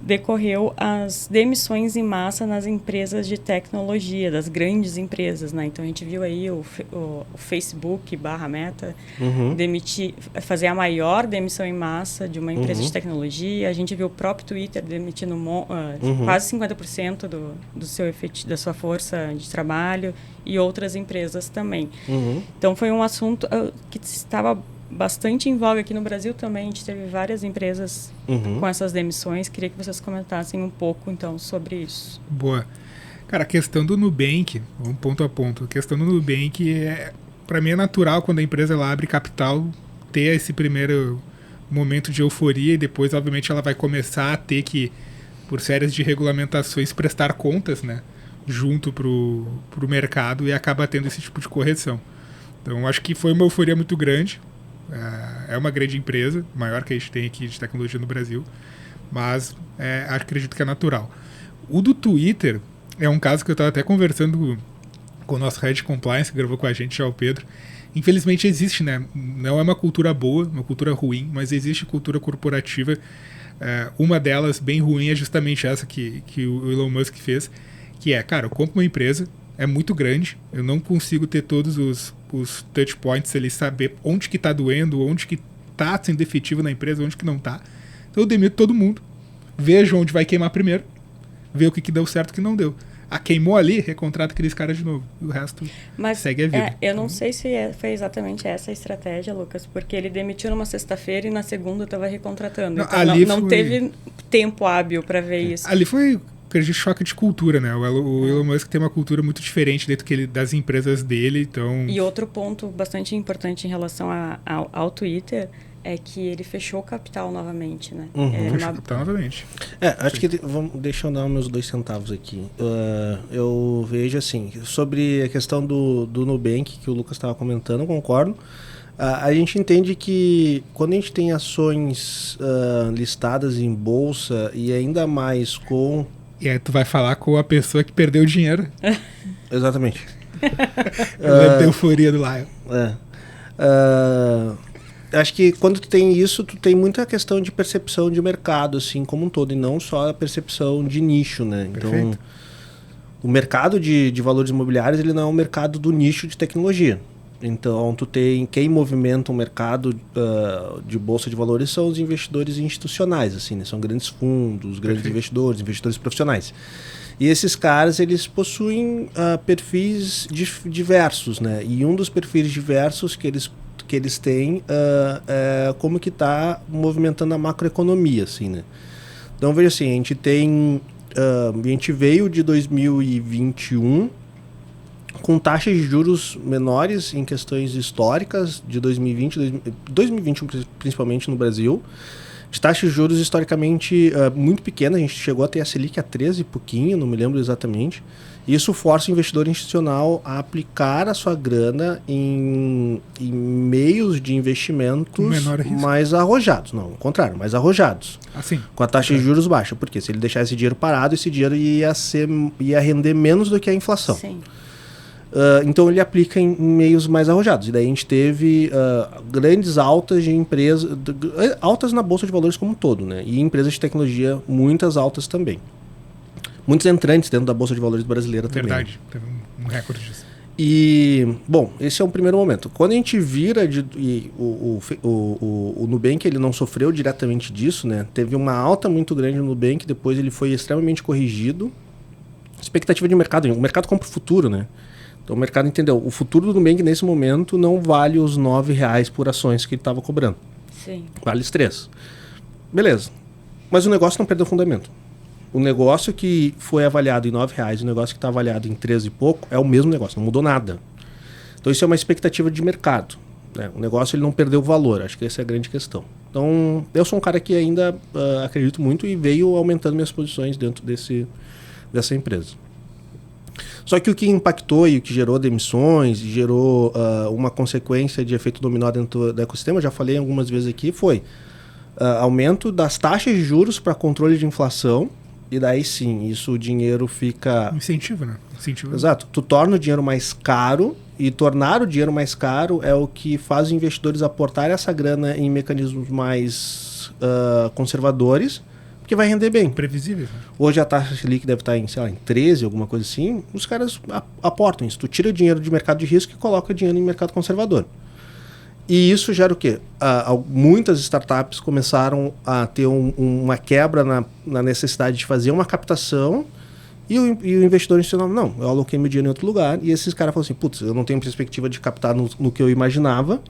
decorreu as demissões em massa nas empresas de tecnologia, das grandes empresas, né? Então, a gente viu aí o Facebook /Meta fazer a maior demissão em massa de uma empresa de tecnologia. A gente viu o próprio Twitter demitindo quase 50% da sua força de trabalho, e outras empresas também. Então, foi um assunto que estava bastante em voga aqui no Brasil também. A gente teve várias empresas com essas demissões. Queria que vocês comentassem um pouco, então, sobre isso. Boa. Cara, a questão do Nubank, vamos ponto a ponto. A questão do Nubank, para mim, é natural quando a empresa ela abre capital ter esse primeiro momento de euforia, e depois, obviamente, ela vai começar a ter que, por séries de regulamentações, prestar contas, né, junto pro mercado, e acaba tendo esse tipo de correção. Então, acho que foi uma euforia muito grande. É uma grande empresa, maior que a gente tem aqui de tecnologia no Brasil, mas acredito que é natural. O do Twitter é um caso que eu estava até conversando com o nosso Head Compliance, que gravou com a gente, já o Pedro. Infelizmente existe, né? Não é uma cultura boa, uma cultura ruim, mas existe cultura corporativa. Uma delas, bem ruim, é justamente essa que o Elon Musk fez, que cara, eu compro uma empresa, é muito grande, eu não consigo ter todos os touch points ali, saber onde que tá doendo, onde que tá sendo efetivo na empresa, onde que não tá. Então eu demito todo mundo, vejo onde vai queimar primeiro, ver o que deu certo e o que não deu. Queimou ali, recontrata aqueles caras de novo, e o resto segue a vida. Eu não sei se foi exatamente essa a estratégia, Lucas, porque ele demitiu numa sexta-feira e na segunda estava recontratando. Não, então não teve tempo hábil para ver isso. Ali foi choque de cultura, né? O Elon Musk tem uma cultura muito diferente dentro das empresas dele, então... E outro ponto bastante importante em relação ao Twitter é que ele fechou o capital novamente, né? Fechou o capital novamente. Acho que deixa eu dar meus 2 centavos aqui. Eu vejo assim, sobre a questão do Nubank, que o Lucas estava comentando, eu concordo. A gente entende que quando a gente tem ações listadas em bolsa, e ainda mais com... E aí tu vai falar com a pessoa que perdeu o dinheiro. Exatamente. Eu lembro da euforia do Lion. Acho que quando tu tem isso, tu tem muita questão de percepção de mercado, assim, como um todo, e não só a percepção de nicho, né? Perfeito. Então, o mercado de valores imobiliários, ele não é um mercado do nicho de tecnologia. Então, tu tem quem movimenta o mercado de bolsa de valores são os investidores institucionais, assim, né? São grandes fundos, grandes investidores profissionais. E esses caras, eles possuem perfis diversos, né? E um dos perfis diversos que eles têm é como que está movimentando a macroeconomia, assim, né? Então, veja assim, a gente veio de 2021 com taxas de juros menores em questões históricas de 2021 principalmente no Brasil, de taxas de juros historicamente muito pequenas. A gente chegou a ter a Selic a 13 e pouquinho, não me lembro exatamente. Isso força o investidor institucional a aplicar a sua grana em meios de investimentos mais arrojados. Não, ao contrário, mais arrojados. Assim, com a taxa de juros baixa. Porque se ele deixar esse dinheiro parado, esse dinheiro ia render menos do que a inflação. Sim. Então ele aplica em meios mais arrojados. E daí a gente teve grandes altas de empresas, altas na Bolsa de Valores como um todo, né? E empresas de tecnologia, muitas altas também. Muitos entrantes dentro da Bolsa de Valores brasileira também. Verdade, teve um recorde disso. E, bom, esse é um primeiro momento. Quando a gente vira, o Nubank ele não sofreu diretamente disso, né? Teve uma alta muito grande no Nubank, depois ele foi extremamente corrigido. Expectativa de mercado, o mercado compra o futuro, né? Então o mercado entendeu, o futuro do Nubank nesse momento não vale os R$9 por ações que ele estava cobrando. Sim. Vale os 3. Beleza. Mas o negócio não perdeu fundamento. O negócio que foi avaliado em R$9, o negócio que está avaliado em 13 e pouco, é o mesmo negócio, não mudou nada. Então isso é uma expectativa de mercado, né? O negócio ele não perdeu valor, acho que essa é a grande questão. Então eu sou um cara que ainda acredito muito e veio aumentando minhas posições dentro dessa empresa. Só que o que impactou e o que gerou demissões, gerou uma consequência de efeito dominó dentro do ecossistema, já falei algumas vezes aqui, foi aumento das taxas de juros para controle de inflação. E daí sim, isso o dinheiro fica... Incentivo, né? Incentivo. Exato. Tu torna o dinheiro mais caro, e tornar o dinheiro mais caro é o que faz os investidores aportarem essa grana em mecanismos mais conservadores, porque vai render bem. Previsível. Hoje a taxa Selic deve estar em, sei lá, em 13, alguma coisa assim. Os caras aportam isso. Tu tira o dinheiro de mercado de risco e coloca o dinheiro em mercado conservador. E isso gera o quê? Muitas startups começaram a ter uma quebra na necessidade de fazer uma captação e o investidor institucional, não, eu aloquei meu dinheiro em outro lugar, e esses caras falaram assim, putz, eu não tenho perspectiva de captar no que eu imaginava,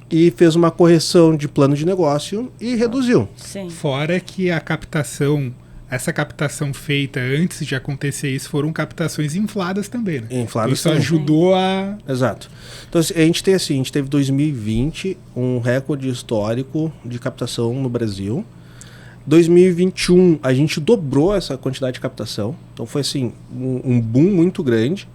e fez uma correção de plano de negócio e reduziu. Sim. Fora que essa captação feita antes de acontecer isso foram captações infladas também, né? Infladas isso também. ajudou a... Exato. Então a gente teve 2020 um recorde histórico de captação no Brasil. 2021 a gente dobrou essa quantidade de captação. Então foi assim, um boom muito grande.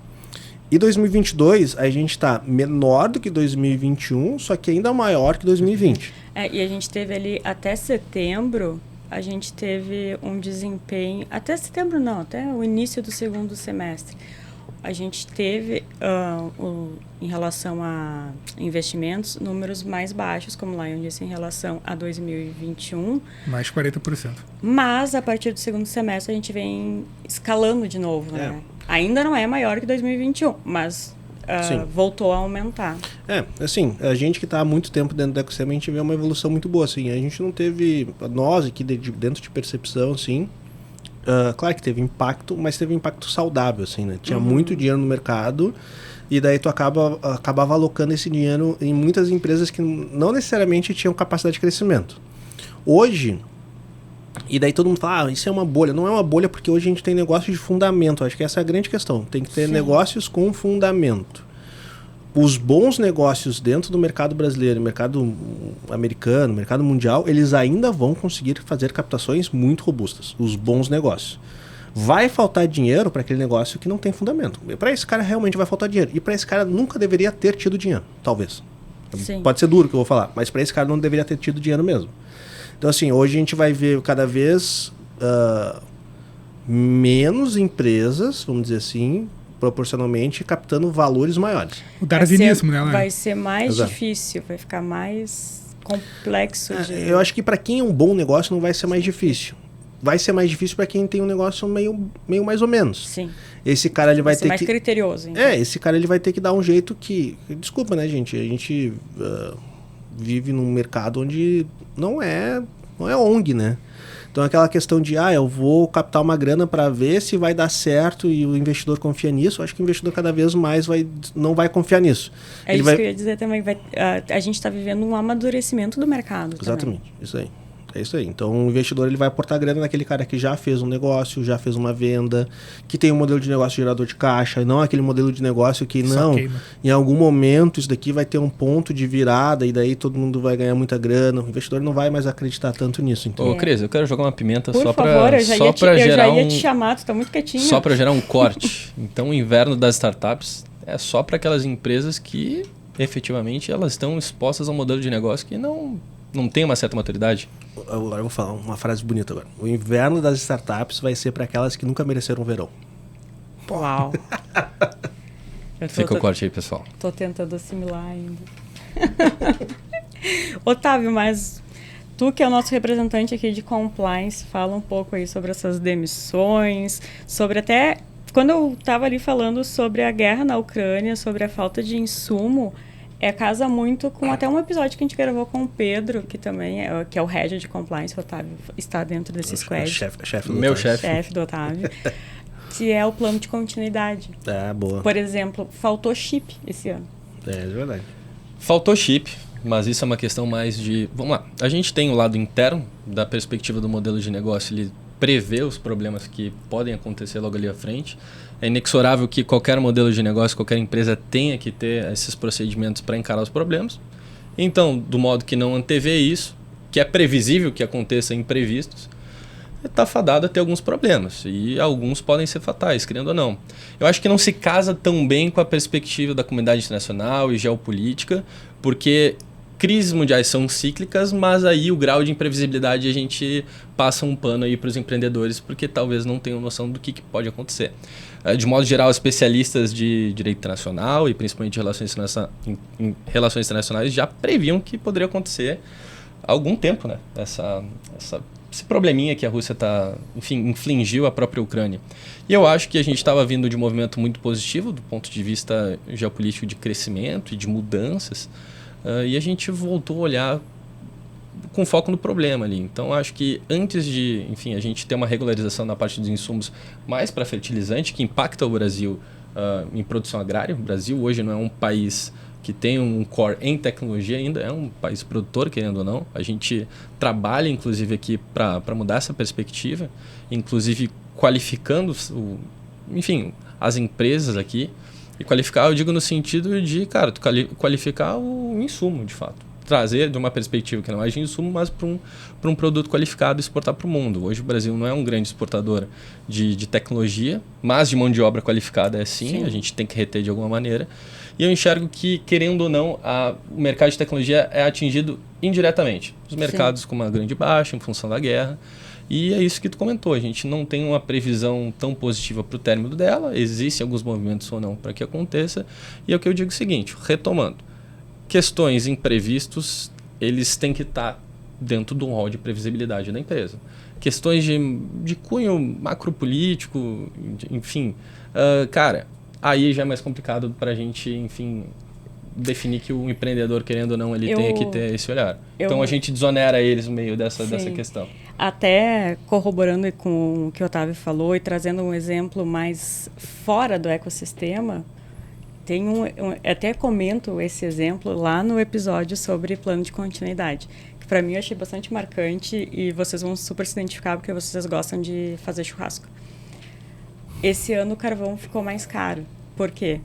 E 2022 a gente está menor do que 2021, só que ainda maior que 2020. E a gente teve ali até setembro, a gente teve um desempenho, até setembro não, até o início do segundo semestre, a gente teve, em relação a investimentos, números mais baixos, como lá eu disse, em relação a 2021. Mais de 40%. Mas, a partir do segundo semestre, a gente vem escalando de novo, né? Ainda não é maior que 2021, mas voltou a aumentar. Assim, a gente que está há muito tempo dentro do ecossistema, a gente vê uma evolução muito boa, assim. A gente não teve, nós aqui dentro de percepção, assim, claro que teve impacto, mas teve impacto saudável, assim, né? Tinha muito dinheiro no mercado e daí tu acabava alocando esse dinheiro em muitas empresas que não necessariamente tinham capacidade de crescimento. Hoje, e daí todo mundo fala, isso é uma bolha. Não é uma bolha porque hoje a gente tem negócio de fundamento. Acho que essa é a grande questão. Tem que ter negócios com fundamento. Os bons negócios dentro do mercado brasileiro, mercado americano, mercado mundial, eles ainda vão conseguir fazer captações muito robustas. Os bons negócios. Vai faltar dinheiro para aquele negócio que não tem fundamento. Para esse cara realmente vai faltar dinheiro. E para esse cara nunca deveria ter tido dinheiro, talvez. Sim. Pode ser duro o que eu vou falar, mas para esse cara não deveria ter tido dinheiro mesmo. Então, assim, hoje a gente vai ver cada vez menos empresas, vamos dizer assim, proporcionalmente, captando valores maiores. O darwinismo, né? Vai ser mais difícil, vai ficar mais complexo. Eu acho que para quem é um bom negócio não vai ser mais difícil. Vai ser mais difícil para quem tem um negócio meio mais ou menos. Sim. Esse cara ele vai ter mais criterioso. Então. Esse cara ele vai ter que dar um jeito que... Desculpa, né, gente? A gente vive num mercado onde não é ONG, né? Então aquela questão de, eu vou captar uma grana para ver se vai dar certo e o investidor confia nisso. Eu acho que o investidor cada vez mais não vai confiar nisso. Que eu ia dizer também. A gente está vivendo um amadurecimento do mercado. Exatamente, também. Isso aí. É isso aí. Então o investidor ele vai aportar grana naquele cara que já fez um negócio, já fez uma venda, que tem um modelo de negócio gerador de caixa, e não aquele modelo de negócio que em algum momento isso daqui vai ter um ponto de virada e daí todo mundo vai ganhar muita grana. O investidor não vai mais acreditar tanto nisso. Então. Ô, Cris, eu quero jogar uma pimenta Por só favor, para eu já ia te chamar, tu tá muito quietinho. Só para gerar um corte. Então o inverno das startups é só para aquelas empresas que efetivamente elas estão expostas a um modelo de negócio que não tem uma certa maturidade. Agora eu vou falar uma frase bonita agora. O inverno das startups vai ser para aquelas que nunca mereceram o verão. Uau! Fica o corte aí, pessoal. Tô tentando assimilar ainda. Otávio, mas tu que é o nosso representante aqui de compliance, fala um pouco aí sobre essas demissões, sobre até... Quando eu estava ali falando sobre a guerra na Ucrânia, sobre a falta de insumo, casa muito com até um episódio que a gente gravou com o Pedro, que também que é o head de compliance, o Otávio está dentro desse squad. Meu chefe do Otávio. Que é o plano de continuidade. Boa. Por exemplo, faltou chip esse ano. É verdade. Faltou chip, mas isso é uma questão mais de... Vamos lá, a gente tem o lado interno da perspectiva do modelo de negócio, ele prevê os problemas que podem acontecer logo ali à frente. É inexorável que qualquer modelo de negócio, qualquer empresa tenha que ter esses procedimentos para encarar os problemas. Então, do modo que não antevê isso, que é previsível que aconteça imprevistos, está fadado a ter alguns problemas. E alguns podem ser fatais, querendo ou não. Eu acho que não se casa tão bem com a perspectiva da comunidade internacional e geopolítica, porque crises mundiais são cíclicas, mas aí o grau de imprevisibilidade a gente passa um pano aí para os empreendedores, porque talvez não tenham noção do que pode acontecer. De modo geral, especialistas de direito internacional e principalmente em relações internacionais já previam que poderia acontecer há algum tempo, né? Esse probleminha que a Rússia infligiu à própria Ucrânia. E eu acho que a gente estava vindo de um movimento muito positivo do ponto de vista geopolítico de crescimento e de mudanças, e a gente voltou a olhar com foco no problema ali. Então, acho que antes de, a gente ter uma regularização na parte dos insumos mais para fertilizante, que impacta o Brasil em produção agrária. O Brasil hoje não é um país que tem um core em tecnologia ainda, é um país produtor, querendo ou não. A gente trabalha, inclusive, aqui para mudar essa perspectiva, inclusive qualificando, as empresas aqui. E qualificar, eu digo no sentido de, qualificar o insumo, de fato. Trazer de uma perspectiva que não é de insumo, mas para um produto qualificado e exportar para o mundo. Hoje o Brasil não é um grande exportador de tecnologia, mas de mão de obra qualificada é sim, a gente tem que reter de alguma maneira. E eu enxergo que, querendo ou não, o mercado de tecnologia é atingido indiretamente. Os mercados com uma grande baixa em função da guerra. E é isso que tu comentou, a gente não tem uma previsão tão positiva para o término dela, existem alguns movimentos ou não para que aconteça, e é o que eu digo o seguinte, retomando, questões imprevistos, eles têm que estar dentro de um rol de previsibilidade da empresa. Questões de cunho macropolítico, aí já é mais complicado para a gente, definir que o empreendedor, querendo ou não, ele tem que ter esse olhar. Então a gente desonera eles no meio dessa questão. Até corroborando com o que o Otávio falou e trazendo um exemplo mais fora do ecossistema, até comento esse exemplo lá no episódio sobre plano de continuidade, que para mim eu achei bastante marcante e vocês vão super se identificar porque vocês gostam de fazer churrasco. Esse ano o carvão ficou mais caro. Por quê?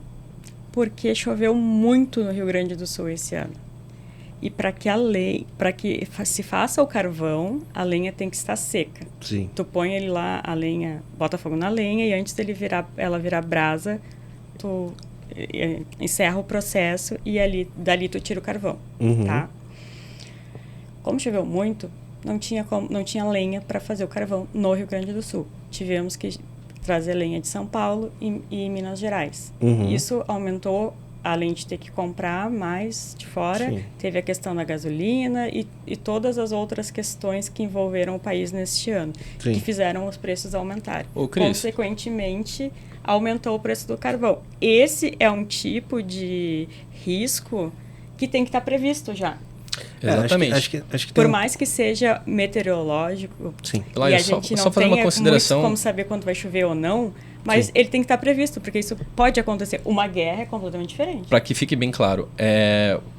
Porque choveu muito no Rio Grande do Sul esse ano. E para que se faça o carvão, a lenha tem que estar seca. Sim. Tu põe ele lá, a lenha, bota fogo na lenha e antes ela virar brasa, tu encerra o processo e dali tu tira o carvão, tá? Como choveu muito, não tinha lenha para fazer o carvão no Rio Grande do Sul. Tivemos que trazer lenha de São Paulo e Minas Gerais. Isso aumentou, além de ter que comprar mais de fora, teve a questão da gasolina e todas as outras questões que envolveram o país neste ano, que fizeram os preços aumentarem. Consequentemente, aumentou o preço do carvão. Esse é um tipo de risco que tem que estar previsto já. Exatamente. Acho que por mais que seja meteorológico, Claro, e a gente não fazer uma tenha consideração... como saber quando vai chover ou não, mas ele tem que estar previsto, porque isso pode acontecer. Uma guerra é completamente diferente. Para que fique bem claro,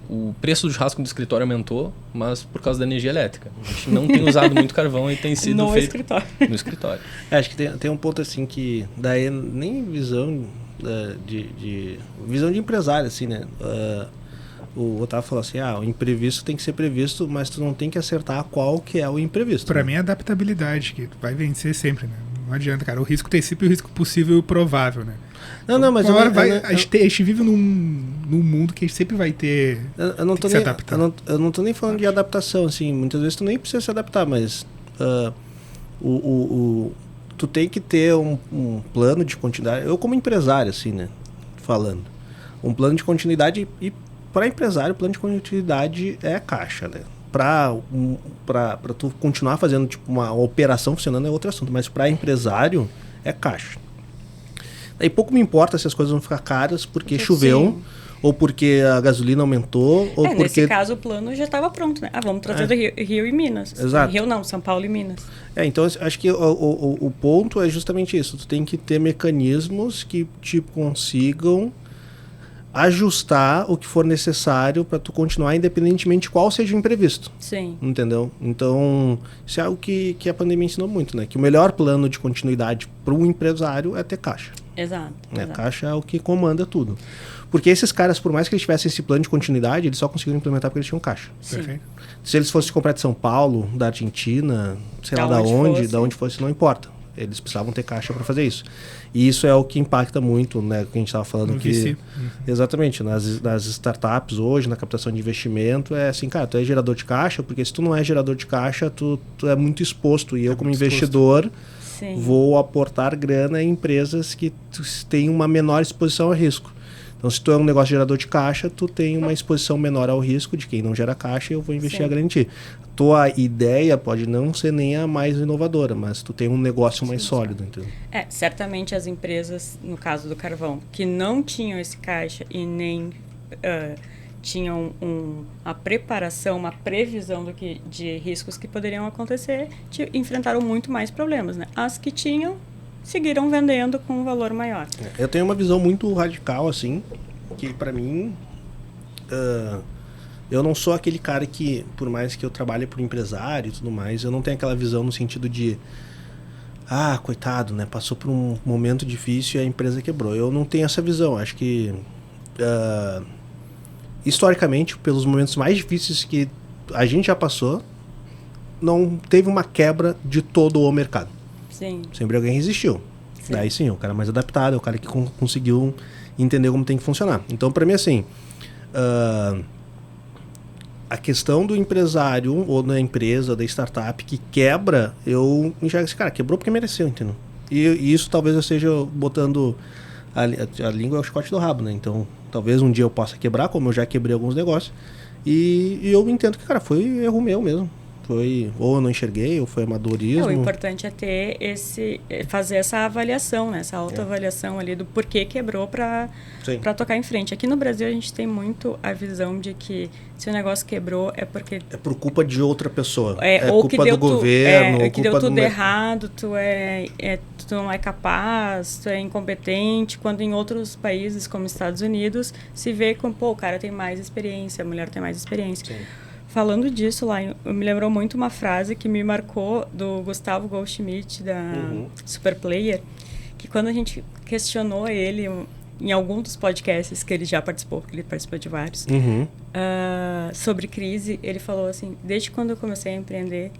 o preço do churrasco do escritório aumentou, mas por causa da energia elétrica. A gente não tem usado muito carvão e tem sido feito no escritório. Acho que tem um ponto assim que daí nem visão visão de empresário, assim, né? O Otávio falou assim, o imprevisto tem que ser previsto, mas tu não tem que acertar qual que é o imprevisto. Pra mim é adaptabilidade, que tu vai vencer sempre, né? Não adianta, cara. O risco tem sempre o risco possível e o provável, né? Não, mas... A gente vive num mundo que a gente sempre vai ter que se adaptar. Eu não tô nem falando de adaptação, assim. Muitas vezes tu nem precisa se adaptar, mas... tu tem que ter um plano de continuidade. Eu como empresário, assim, né? Falando. Um plano de continuidade, e para empresário, o plano de continuidade é caixa, né? Para tu continuar fazendo tipo, uma operação funcionando é outro assunto, mas para empresário é caixa. Daí pouco me importa se as coisas vão ficar caras porque choveu, ou porque a gasolina aumentou, ou porque... Nesse caso o plano já estava pronto, né? Vamos trazer do Rio e Minas. Exato. Rio não, São Paulo e Minas. Então acho que o ponto é justamente isso. Tu tem que ter mecanismos que te consigam ajustar o que for necessário para tu continuar, independentemente de qual seja o imprevisto. Sim. Entendeu? Então, isso é algo que a pandemia ensinou muito, né? Que o melhor plano de continuidade para um empresário é ter caixa. Exato. Caixa é o que comanda tudo. Porque esses caras, por mais que eles tivessem esse plano de continuidade, eles só conseguiram implementar porque eles tinham caixa. Perfeito. Se eles fossem comprar de São Paulo, da Argentina, sei lá da onde fosse, não importa. Eles precisavam ter caixa para fazer isso. E isso é o que impacta muito, né? Que a gente estava falando aqui. Exatamente. Nas startups hoje, na captação de investimento, é assim, cara, tu é gerador de caixa, porque se tu não é gerador de caixa, tu é muito exposto. E eu, como investidor, vou aportar grana em empresas que têm uma menor exposição a risco. Então, se tu é um negócio gerador de caixa, tu tem uma exposição menor ao risco de quem não gera caixa e eu vou investir a grana em ti. Tua ideia pode não ser nem a mais inovadora, mas tu tem um negócio mais sólido, entendeu? Certamente as empresas, no caso do carvão, que não tinham esse caixa e nem tinham uma preparação, uma previsão de riscos que poderiam acontecer, enfrentaram muito mais problemas, né? As que tinham seguiram vendendo com um valor maior. Eu tenho uma visão muito radical, assim, que para mim, eu não sou aquele cara que, por mais que eu trabalhe por empresário e tudo mais, eu não tenho aquela visão no sentido de coitado, né, passou por um momento difícil e a empresa quebrou. Eu não tenho essa visão. Acho que, historicamente, pelos momentos mais difíceis que a gente já passou, não teve uma quebra de todo o mercado. Sim. Sempre alguém resistiu. Sim. Daí sim, o cara mais adaptado, é o cara que conseguiu entender como tem que funcionar. Então, para mim, assim, a questão do empresário ou da empresa, da startup que quebra, eu enxergo esse cara, quebrou porque mereceu, entendeu? E isso talvez eu esteja botando a língua é o chicote do rabo, né? Então, talvez um dia eu possa quebrar, como eu já quebrei alguns negócios, e eu entendo que, cara, foi erro meu mesmo. Ou eu não enxerguei, ou foi amadorismo. O importante é fazer essa avaliação, né? Essa autoavaliação ali do porquê quebrou para tocar em frente. Aqui no Brasil a gente tem muito a visão de que se o negócio quebrou é porque... É por culpa de outra pessoa. Ou culpa do governo. Que deu tudo errado, tu não é capaz, tu é incompetente, quando em outros países como Estados Unidos se vê como, o cara tem mais experiência, a mulher tem mais experiência. Sim. Falando disso, lá, me lembrou muito uma frase que me marcou do Gustavo Goldschmidt, da Superplayer, que quando a gente questionou ele em algum dos podcasts que ele já participou, porque ele participou de vários, sobre crise, ele falou assim, desde quando eu comecei a empreender,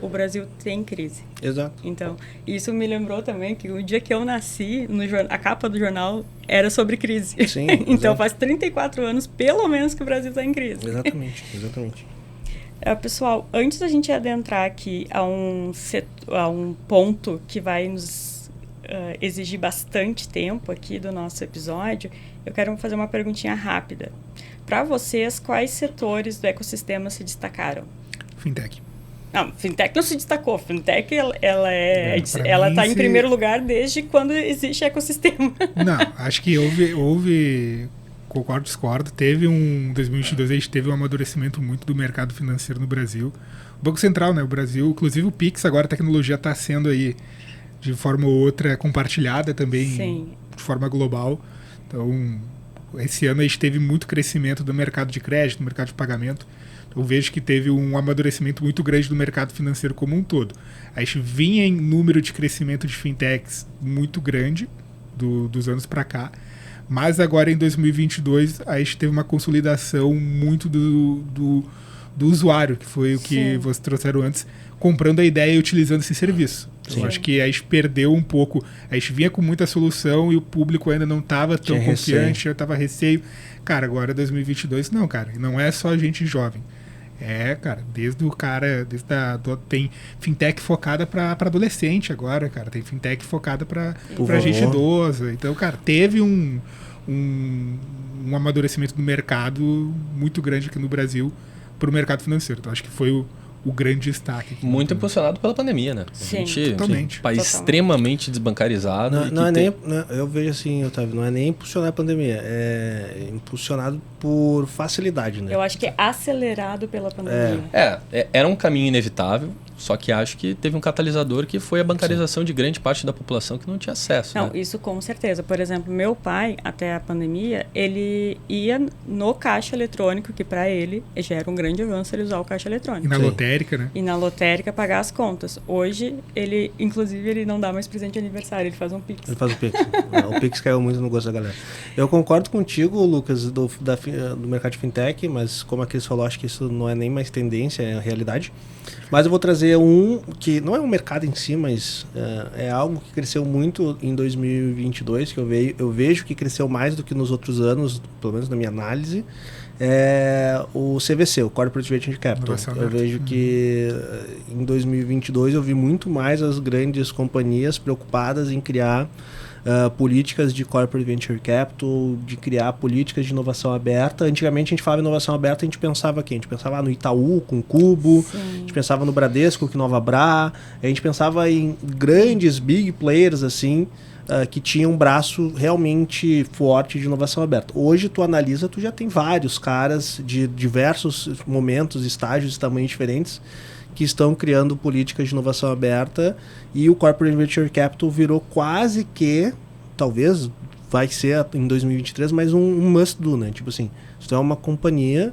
o Brasil tem crise. Exato. Então, isso me lembrou também que o dia que eu nasci, a capa do jornal era sobre crise. Sim, então, faz 34 anos, pelo menos, que o Brasil está em crise. Exatamente. Pessoal, antes da gente adentrar aqui a um ponto que vai nos exigir bastante tempo aqui do nosso episódio, eu quero fazer uma perguntinha rápida. Para vocês, quais setores do ecossistema se destacaram? Fintech. Não, Fintech não se destacou. Fintech, ela está em primeiro lugar desde quando existe ecossistema. Não, acho que houve concordo, discordo. Teve 2022 a gente teve um amadurecimento muito do mercado financeiro no Brasil. O Banco Central, né? O Brasil, inclusive o Pix, agora a tecnologia está sendo aí de forma ou outra compartilhada também. Sim. De forma global. Então, esse ano a gente teve muito crescimento do mercado de crédito, do mercado de pagamento. Então, eu vejo que teve um amadurecimento muito grande do mercado financeiro como um todo. A gente vinha em número de crescimento de fintechs muito grande dos anos para cá. Mas agora em 2022 a gente teve uma consolidação muito do usuário, que foi o que vocês trouxeram antes, comprando a ideia e utilizando esse serviço. Então, acho que a gente perdeu um pouco. A gente vinha com muita solução e o público ainda não estava tão confiante, estava receio. Cara, agora 2022 não, cara. Não é só gente jovem. Cara, tem fintech focada para adolescente agora, cara. Tem fintech focada para gente idosa. Então, cara, teve um amadurecimento do mercado muito grande aqui no Brasil para o mercado financeiro. Então, acho que foi o grande destaque. Muito impulsionado pela pandemia, né? Sim. A gente, Totalmente. Um país extremamente desbancarizado. Eu vejo assim, Otávio, não é nem impulsionar a pandemia, é impulsionado por facilidade, né? Eu acho que é acelerado pela pandemia. Era um caminho inevitável, só que acho que teve um catalisador que foi a bancarização de grande parte da população que não tinha acesso. Não, né? isso com certeza. Por exemplo, meu pai, até a pandemia, ele ia no caixa eletrônico, que para ele já era um grande avanço ele usar o caixa eletrônico. E na lotérica, né? E na lotérica pagar as contas. Hoje, inclusive, ele não dá mais presente de aniversário, ele faz um Pix. Ele faz o Pix. O Pix caiu muito no gosto da galera. Eu concordo contigo, Lucas, do mercado de fintech, mas como a Cris falou, acho que isso não é nem mais tendência, é a realidade. Mas eu vou trazer um que não é um mercado em si, mas é algo que cresceu muito em 2022, que eu vejo que cresceu mais do que nos outros anos, pelo menos na minha análise, é o CVC, o Corporate Venture Capital. Eu vejo que em 2022 eu vi muito mais as grandes companhias preocupadas em criar políticas de corporate venture capital, de criar políticas de inovação aberta. Antigamente a gente falava inovação aberta, a gente pensava aqui, a gente pensava no Itaú com o Cubo, a gente pensava no Bradesco com o Novabra, a gente pensava em grandes big players assim, que tinham um braço realmente forte de inovação aberta. Hoje tu analisa, tu já tem vários caras de diversos momentos, estágios, tamanhos diferentes, que estão criando políticas de inovação aberta, e o Corporate Venture Capital virou quase que, talvez vai ser em 2023, mas um must do, né? Tipo assim, se tu é uma companhia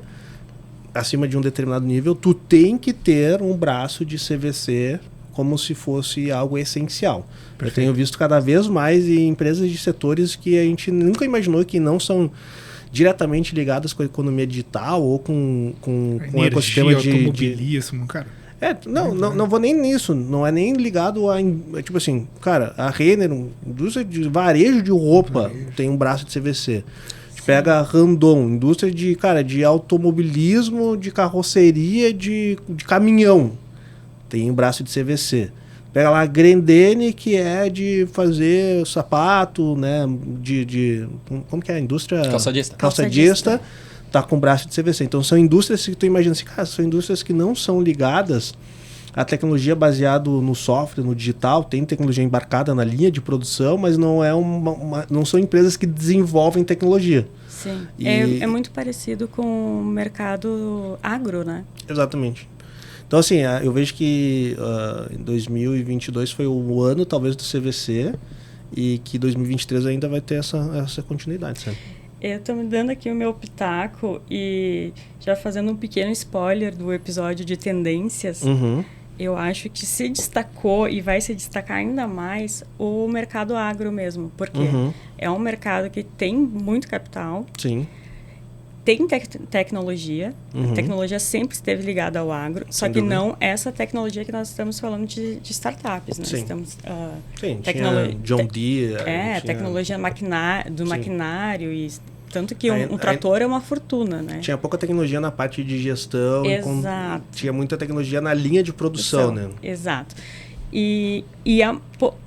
acima de um determinado nível, tu tem que ter um braço de CVC como se fosse algo essencial. Perfeito. Eu tenho visto cada vez mais em empresas de setores que a gente nunca imaginou que não são diretamente ligadas com a economia digital ou com o ecossistema de automobilismo, cara. Não vou nem nisso, não é nem ligado a, tipo assim, cara, a Renner, indústria de varejo de roupa, tem um braço de CVC. A gente pega a Randon, indústria de automobilismo, de carroceria, de caminhão, tem um braço de CVC. Pega lá a Grendene, que é de fazer sapato, né, como que é a indústria? Calçadista. Tá com braço de CVC. Então são indústrias que tu imagina assim, cara, são indústrias que não são ligadas à tecnologia baseada no software, no digital, tem tecnologia embarcada na linha de produção, mas não não são empresas que desenvolvem tecnologia. Sim, é muito parecido com o mercado agro, né? Exatamente. Então assim, eu vejo que 2022 foi o ano talvez do CVC e que 2023 ainda vai ter essa continuidade, sabe? Eu estou me dando aqui o meu pitaco e já fazendo um pequeno spoiler do episódio de tendências, eu acho que se destacou e vai se destacar ainda mais o mercado agro mesmo, porque é um mercado que tem muito capital, tem tecnologia, a tecnologia sempre esteve ligada ao agro, só que não essa tecnologia que nós estamos falando de startups, né? Estamos, tinha John Deere. Tecnologia do maquinário, e tanto que um trator é uma fortuna, né? Tinha pouca tecnologia na parte de gestão, exato. Tinha muita tecnologia na linha de produção, né? Exato.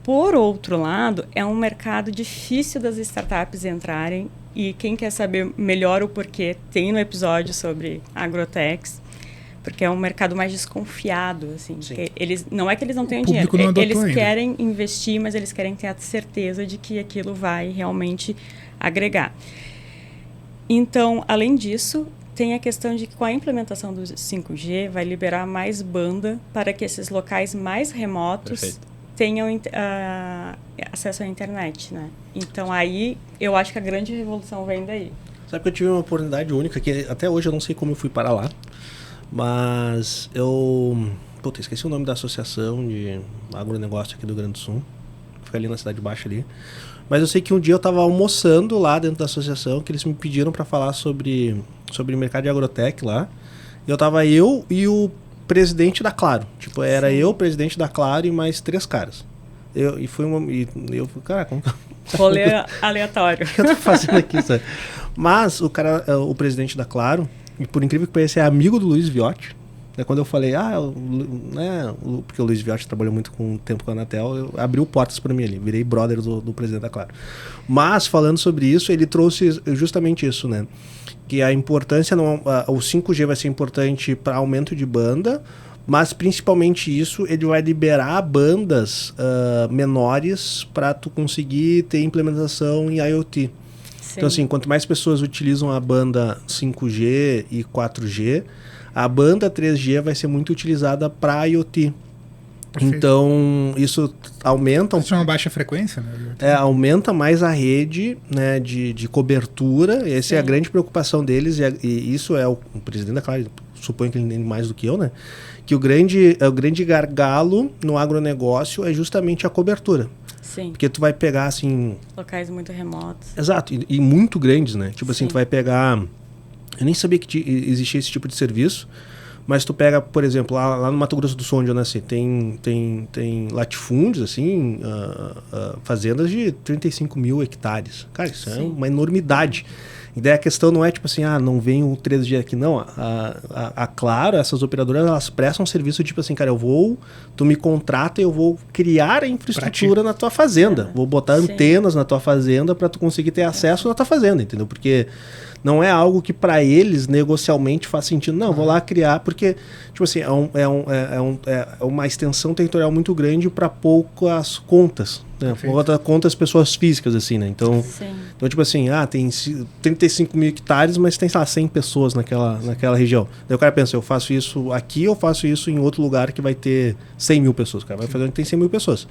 Por outro lado, é um mercado difícil das startups entrarem, e quem quer saber melhor o porquê, tem no episódio sobre agrotechs, porque é um mercado mais desconfiado, assim. Não é que eles não tenham dinheiro, eles querem investir, mas eles querem ter a certeza de que aquilo vai realmente agregar. Então, além disso, tem a questão de que com a implementação do 5G vai liberar mais banda para que esses locais mais remotos tenham acesso à internet, né? Então aí eu acho que a grande revolução vem daí. Sabe que eu tive uma oportunidade única, que até hoje eu não sei como eu fui para lá, mas esqueci o nome da associação de agronegócio aqui do Rio Grande do Sul, fica ali na Cidade Baixa ali. Mas eu sei que um dia eu estava almoçando lá dentro da associação, que eles me pediram para falar sobre mercado de agrotech lá. E eu e o presidente da Claro. Tipo, era eu, o presidente da Claro e mais 3 caras. Eu falei, cara, como rolê aleatório. O que eu tô fazendo aqui, sabe? Mas o presidente da Claro, e por incrível que pareça, é amigo do Luiz Viotti. Quando eu falei, porque o Luiz Viotti trabalhou muito com tempo com a Anatel, abriu portas para mim ali, virei brother do presidente da Claro. Mas, falando sobre isso, ele trouxe justamente isso, né? Que a importância, o 5G vai ser importante para aumento de banda, mas principalmente isso, ele vai liberar bandas menores para tu conseguir ter implementação em IoT. Sim. Então, assim, quanto mais pessoas utilizam a banda 5G e 4G, a banda 3G vai ser muito utilizada para IoT. Perfeito. Então, isso aumenta... Isso é uma baixa frequência, né? Aumenta mais a rede, né, de cobertura. Essa é a grande preocupação deles. E isso é o presidente da Claro, suponho que ele entende mais do que eu, né? Que o grande gargalo no agronegócio é justamente a cobertura. Sim. Porque tu vai pegar, assim... locais muito remotos. Exato. E muito grandes, né? Tipo assim, tu vai pegar... Eu nem sabia que existia esse tipo de serviço, mas tu pega, por exemplo, lá no Mato Grosso do Sul, onde eu nasci, tem latifúndios, assim, fazendas de 35 mil hectares. Cara, isso é uma enormidade. E daí a questão não é tipo assim, não vem o 3G aqui, não. A Claro, essas operadoras, elas prestam serviço tipo assim, cara, tu me contrata e eu vou criar a infraestrutura na tua fazenda. Vou botar antenas na tua fazenda para tu conseguir ter acesso na tua fazenda, entendeu? Porque não é algo que para eles negocialmente faz sentido. Não, vou lá criar, porque tipo assim, é uma extensão territorial muito grande para poucas contas. Outra conta as pessoas físicas, assim, né? Então, tipo assim, tem 35 mil hectares, mas tem, sei lá, 100 pessoas naquela região. Daí o cara pensa, eu faço isso aqui ou faço isso em outro lugar que vai ter 100 mil pessoas. O cara vai fazer onde tem 100 mil pessoas.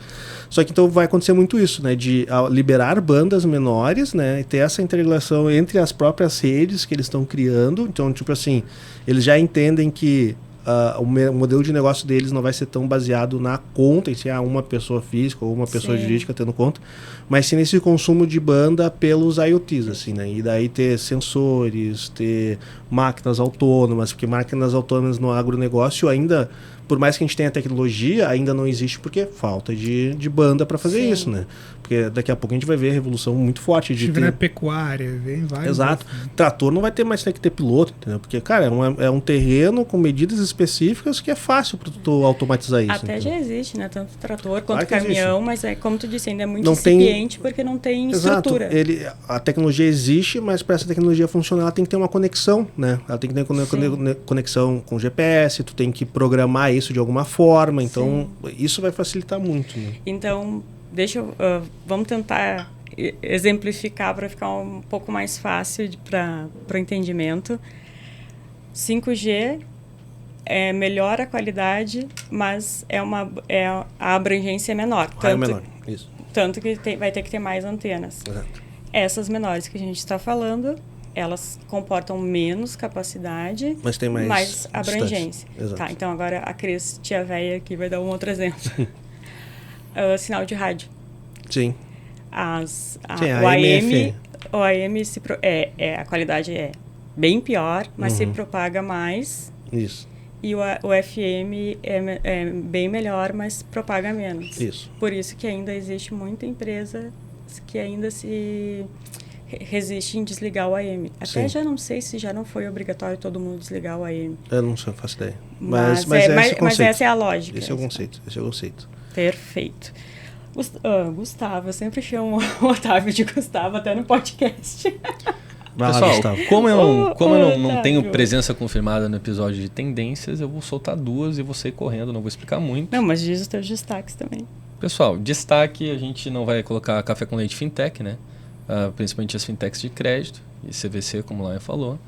Só que então vai acontecer muito isso, né? De liberar bandas menores, né? E ter essa integração entre as próprias redes que eles estão criando. Então, tipo assim, eles já entendem que o modelo de negócio deles não vai ser tão baseado na conta, em se uma pessoa física ou uma pessoa jurídica tendo conta, mas sim nesse consumo de banda pelos IoTs, assim, né? E daí ter sensores, ter máquinas autônomas, porque máquinas autônomas no agronegócio ainda, por mais que a gente tenha tecnologia, ainda não existe porque falta de banda para fazer isso, né? Porque daqui a pouco a gente vai ver a revolução muito forte de ter... pecuária, vem vários. Exato. Trator não vai ter mais que ter piloto, entendeu? Porque, cara, é um terreno com medidas específicas que é fácil para tu automatizar isso. Até então. Já existe, né? Tanto trator quanto caminhão, mas como tu disse, ainda é muito não incipiente porque não tem estrutura. A tecnologia existe, mas para essa tecnologia funcionar, ela tem que ter uma conexão, né? Ela tem que ter conexão com GPS, tu tem que programar isso de alguma forma, então isso vai facilitar muito, né? Então, vamos tentar exemplificar para ficar um pouco mais fácil para o entendimento. 5G melhora a qualidade, mas a abrangência é menor. Isso. Tanto que vai ter que ter mais antenas. Exato. Essas menores que a gente está falando, elas comportam menos capacidade, mas tem mais abrangência. Tá, então agora a Cris, tia véia, aqui vai dar um outro exemplo. Sinal de rádio. Sim. O AM a qualidade é bem pior, mas se propaga mais. Isso. E o FM é bem melhor, mas propaga menos. Isso. Por isso que ainda existe muita empresa que ainda se resiste em desligar o AM. Até já não sei se já não foi obrigatório todo mundo desligar o AM. Eu não sei, não faço ideia. Mas essa é a lógica. Esse é o conceito. Perfeito. Gustavo, eu sempre chamo o Otávio de Gustavo, até no podcast. Pessoal, como eu não tenho presença confirmada no episódio de tendências, eu vou soltar duas e vou sair correndo, não vou explicar muito. Não, mas diz os teus destaques também. Pessoal, destaque, a gente não vai colocar café com leite fintech, né? Principalmente as fintechs de crédito e CVC, como o Laia falou.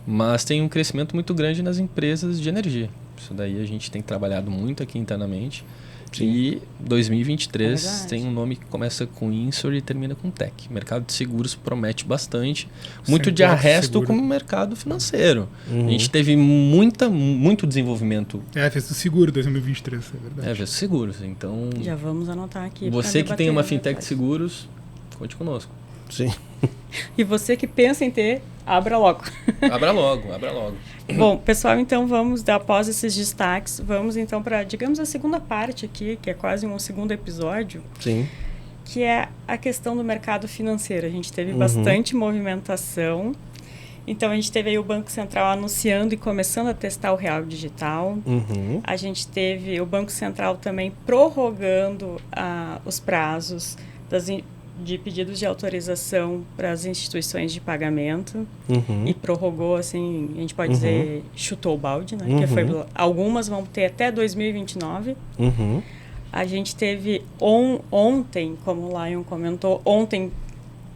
Mas tem um crescimento muito grande nas empresas de energia. Isso daí a gente tem trabalhado muito aqui internamente. Sim. E 2023 tem um nome que começa com Insur e termina com Tech. O mercado de seguros promete bastante. Muito de arresto com o mercado financeiro. A gente teve muito desenvolvimento. Fez do seguro 2023, é verdade. Fez do seguros. Então, já vamos anotar aqui. Você que tem uma fintech de seguros, conte conosco. Sim. E você que pensa em ter, abra logo. Abra logo. Bom, pessoal, então após esses destaques, vamos então para, digamos, a segunda parte aqui, que é quase um segundo episódio. Sim. Que é a questão do mercado financeiro. A gente teve bastante movimentação Então, a gente teve aí o Banco Central anunciando e começando a testar o Real Digital. Uhum. A gente teve o Banco Central também prorrogando os prazos de pedidos de autorização para as instituições de pagamento. Uhum. E prorrogou, assim, a gente pode dizer, chutou o balde, né? Uhum. Que foi, algumas vão ter até 2029. Uhum. A gente teve ontem, como o Lion comentou, ontem,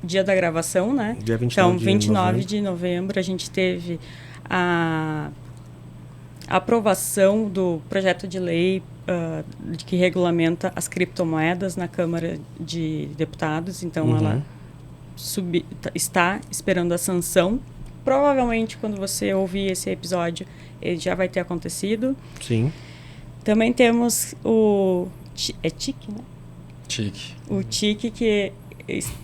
dia da gravação, né? Dia 29 então, 29 de novembro, a gente teve a aprovação do projeto de lei que regulamenta as criptomoedas na Câmara de Deputados. Então, ela está esperando a sanção. Provavelmente, quando você ouvir esse episódio, ele já vai ter acontecido. Sim. Também temos o... É TIC, né? TIC. O TIC, que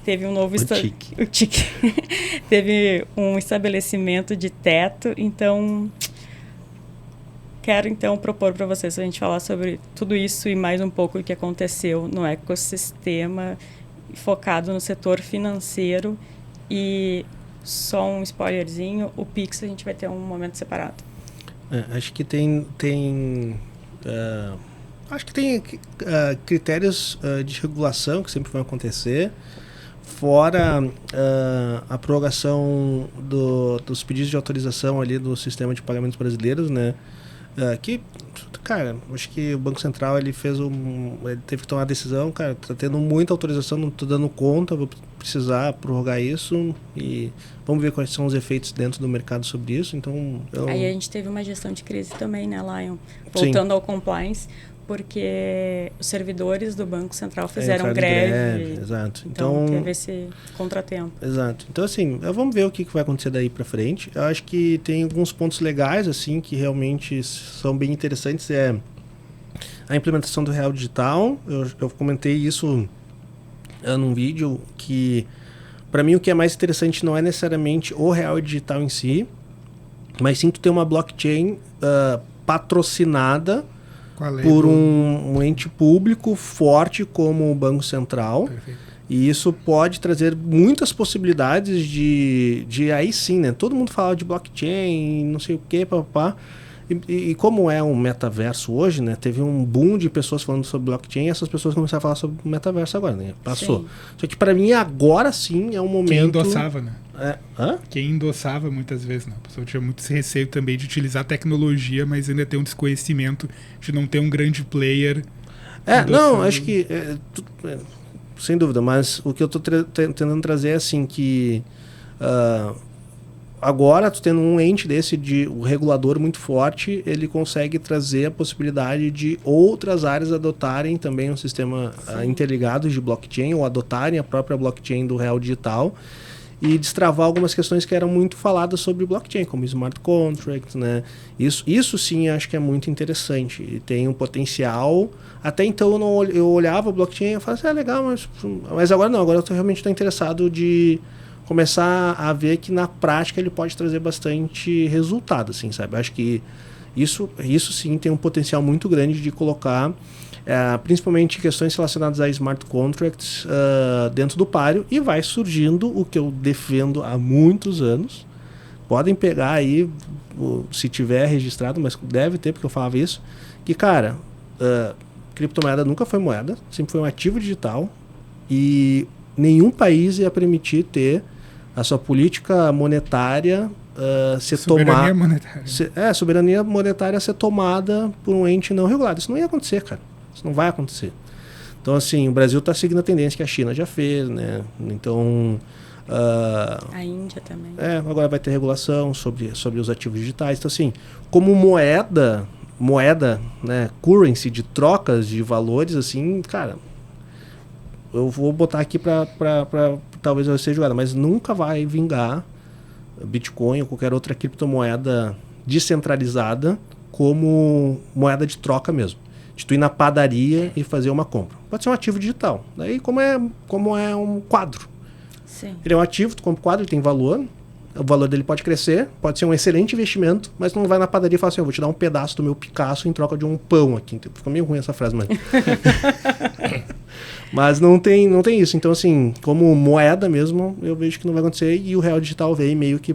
teve um novo... O TIC. Teve um estabelecimento de teto. Então, quero então propor para vocês a gente falar sobre tudo isso e mais um pouco o que aconteceu no ecossistema focado no setor financeiro. E só um spoilerzinho, o Pix a gente vai ter um momento separado. Acho que tem critérios de regulação que sempre vão acontecer, fora a prorrogação dos pedidos de autorização ali do sistema de pagamentos brasileiros, né? Que, cara, acho que o Banco Central ele teve que tomar a decisão, cara, tá tendo muita autorização, não tô dando conta, vou precisar prorrogar isso e vamos ver quais são os efeitos dentro do mercado sobre isso. Então, aí a gente teve uma gestão de crise também, né, Lion? Voltando ao compliance, porque os servidores do Banco Central fizeram greve. Exato. Então teve esse contratempo. Exato. Então, assim, vamos ver o que vai acontecer daí para frente. Eu acho que tem alguns pontos legais, assim, que realmente são bem interessantes. A implementação do Real Digital. Eu comentei isso num vídeo, que para mim o que é mais interessante não é necessariamente o Real Digital em si, mas sim tu ter uma blockchain patrocinada por um ente público forte como o Banco Central. Perfeito. E isso pode trazer muitas possibilidades de aí sim, né? Todo mundo fala de blockchain, não sei o que, papapá. E como é um metaverso hoje, né? Teve um boom de pessoas falando sobre blockchain e essas pessoas começaram a falar sobre metaverso agora, né? Passou. Sim. Só que para mim agora sim é um momento... Quem endossava, né? Hã? Quem endossava muitas vezes, né? A pessoa tinha muito esse receio também de utilizar tecnologia, mas ainda ter um desconhecimento de não ter um grande player. Não, acho que... sem dúvida, mas o que eu estou tentando trazer é assim que... agora, tu tendo um ente desse, o regulador muito forte, ele consegue trazer a possibilidade de outras áreas adotarem também um sistema interligado de blockchain ou adotarem a própria blockchain do Real Digital e destravar algumas questões que eram muito faladas sobre blockchain, como smart contracts, né? Isso sim acho que é muito interessante e tem um potencial. Até então eu olhava o blockchain e falava assim, legal, mas agora não, agora eu realmente estou interessado de começar a ver que na prática ele pode trazer bastante resultado, assim, sabe? Acho que isso sim tem um potencial muito grande de colocar principalmente questões relacionadas a smart contracts dentro do páreo, e vai surgindo o que eu defendo há muitos anos. Podem pegar aí, se tiver registrado, mas deve ter, porque eu falava isso, que, cara, criptomoeda nunca foi moeda, sempre foi um ativo digital, e nenhum país ia permitir ter a sua política monetária soberania monetária. Soberania monetária ser tomada por um ente não regulado. Isso não ia acontecer, cara. Isso não vai acontecer. Então, assim, o Brasil está seguindo a tendência que a China já fez, né? Então... a Índia também. Agora vai ter regulação sobre os ativos digitais. Então, assim, como moeda, né, currency, de trocas de valores, assim, cara, eu vou botar aqui para talvez eu seja jogada, mas nunca vai vingar Bitcoin ou qualquer outra criptomoeda descentralizada como moeda de troca mesmo. De tu ir na padaria e fazer uma compra. Pode ser um ativo digital. Daí, como é um quadro. Sim. Ele é um ativo, tu compra o quadro, ele tem valor. O valor dele pode crescer, pode ser um excelente investimento, mas tu não vai na padaria e fala assim, eu vou te dar um pedaço do meu Picasso em troca de um pão aqui. Então, fica meio ruim essa frase, mas... Mas não tem isso. Então, assim, como moeda mesmo, eu vejo que não vai acontecer. E o real digital veio meio que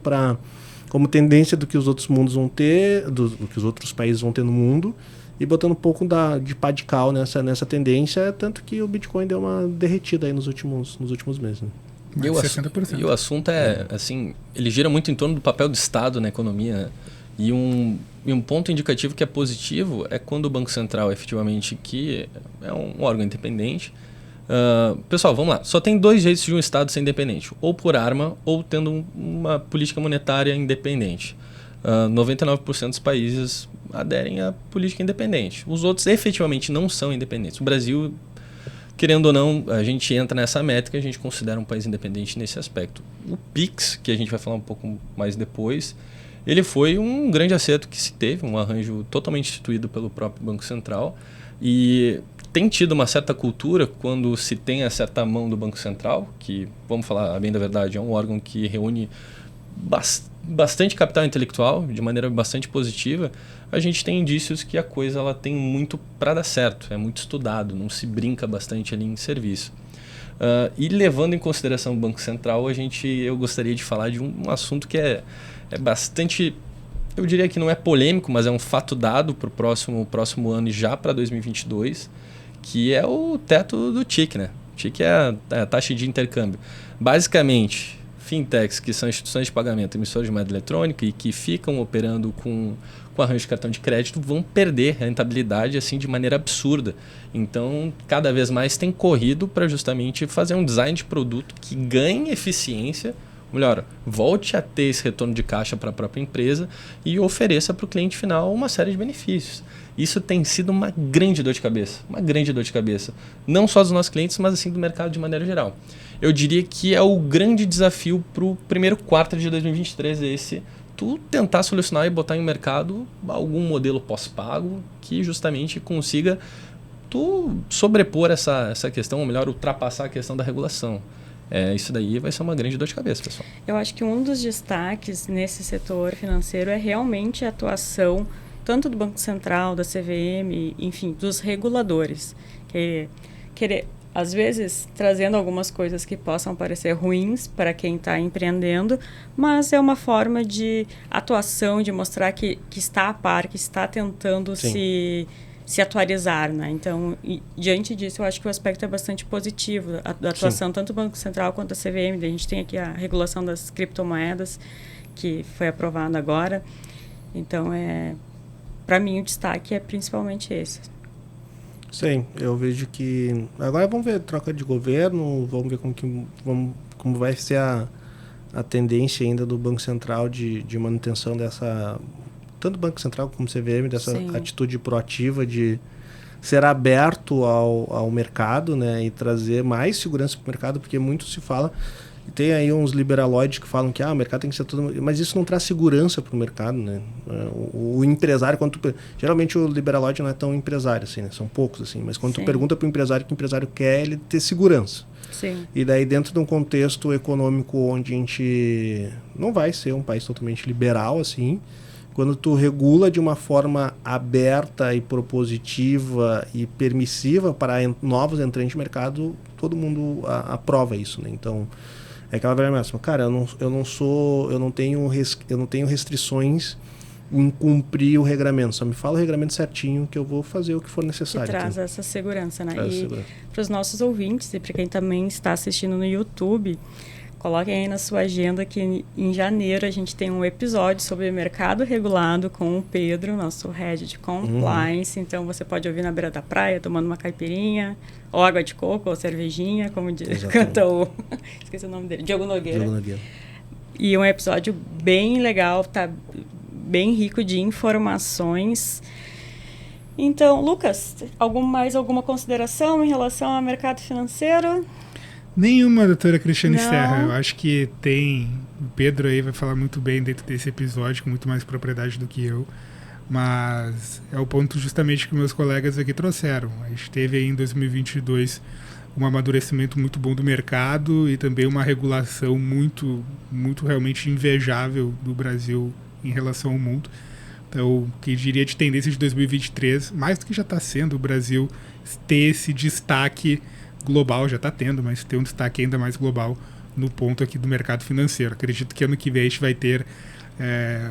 como tendência do que os outros mundos vão ter, do que os outros países vão ter no mundo, e botando um pouco de pá de cal nessa tendência, tanto que o Bitcoin deu uma derretida aí nos últimos meses. Né? E o assunto é, assim, ele gira muito em torno do papel do Estado na economia. E um ponto indicativo que é positivo é quando o Banco Central, efetivamente, que é um órgão independente. Pessoal, vamos lá. Só tem 2 jeitos de um Estado ser independente. Ou por arma, ou tendo uma política monetária independente. 99% dos países aderem à política independente. Os outros, efetivamente, não são independentes. O Brasil, querendo ou não, a gente entra nessa métrica, a gente considera um país independente nesse aspecto. O PIX, que a gente vai falar um pouco mais depois, ele foi um grande acerto que se teve, um arranjo totalmente instituído pelo próprio Banco Central, e tem tido uma certa cultura quando se tem a certa mão do Banco Central, que, vamos falar bem da verdade, é um órgão que reúne bastante capital intelectual, de maneira bastante positiva. A gente tem indícios que a coisa ela tem muito para dar certo, é muito estudado, não se brinca bastante ali em serviço. E levando em consideração o Banco Central, eu gostaria de falar de um assunto que é bastante, eu diria que não é polêmico, mas é um fato dado para o próximo ano e já para 2022, que é o teto do TIC, né? O TIC é a taxa de intercâmbio. Basicamente, fintechs, que são instituições de pagamento, emissoras de moeda eletrônica e que ficam operando com arranjo de cartão de crédito, vão perder rentabilidade assim de maneira absurda. Então, cada vez mais tem corrido para justamente fazer um design de produto que ganhe eficiência, melhor, volte a ter esse retorno de caixa para a própria empresa e ofereça para o cliente final uma série de benefícios. Isso tem sido uma grande dor de cabeça, não só dos nossos clientes, mas assim do mercado de maneira geral. Eu diria que é o grande desafio para o primeiro quarto de 2023 tu tentar solucionar e botar em mercado algum modelo pós-pago que justamente consiga tu sobrepor essa questão, ou melhor, ultrapassar a questão da regulação. Isso daí vai ser uma grande dor de cabeça, pessoal. Eu acho que um dos destaques nesse setor financeiro é realmente a atuação tanto do Banco Central, da CVM, enfim, dos reguladores. Às vezes, trazendo algumas coisas que possam parecer ruins para quem está empreendendo, mas é uma forma de atuação, de mostrar que está a par, que está tentando se atualizar, né? Então, diante disso, eu acho que o aspecto é bastante positivo da atuação, tanto do Banco Central quanto da CVM. A gente tem aqui a regulação das criptomoedas, que foi aprovada agora. Então, para mim, o destaque é principalmente esse. Sim, eu vejo que... Agora vamos ver troca de governo, vamos ver como vai ser a tendência ainda do Banco Central de manutenção dessa... Tanto Banco Central como CVM, dessa atitude proativa de ser aberto ao mercado, né, e trazer mais segurança para o mercado, porque muito se fala... E tem aí uns liberaloides que falam que o mercado tem que ser tudo... Mas isso não traz segurança para o mercado, né? O empresário, geralmente o liberaloide não é tão empresário, assim, né? São poucos, assim. Mas quando tu pergunta para o empresário o que o empresário quer, ele ter segurança. Sim. E daí dentro de um contexto econômico onde a gente não vai ser um país totalmente liberal, assim... Quando tu regula de uma forma aberta e propositiva e permissiva para novos entrantes de mercado, todo mundo aprova isso, né? Então... É aquela velha máxima, cara, eu não tenho restrições em cumprir o regramento, só me fala o regramento certinho que eu vou fazer o que for necessário. Que traz essa segurança, né? E para os nossos ouvintes e para quem também está assistindo no YouTube, coloquem aí na sua agenda que em janeiro a gente tem um episódio sobre mercado regulado com o Pedro, nosso head de compliance. Então você pode ouvir na beira da praia, tomando uma caipirinha, ou água de coco, ou cervejinha, como canta o... Esqueci o nome dele, Diogo Nogueira. E um episódio bem legal, tá bem rico de informações. Então, Lucas, alguma consideração em relação ao mercado financeiro? Nenhuma, doutora Cristiane Serra. Eu acho que tem... O Pedro aí vai falar muito bem dentro desse episódio, com muito mais propriedade do que eu. Mas é o ponto justamente que meus colegas aqui trouxeram. A gente teve aí em 2022 um amadurecimento muito bom do mercado e também uma regulação muito, muito realmente invejável do Brasil em relação ao mundo. Então, quem diria de tendência de 2023, mais do que já está sendo o Brasil ter esse destaque global, já está tendo, mas ter um destaque ainda mais global no ponto aqui do mercado financeiro. Acredito que ano que vem a gente vai ter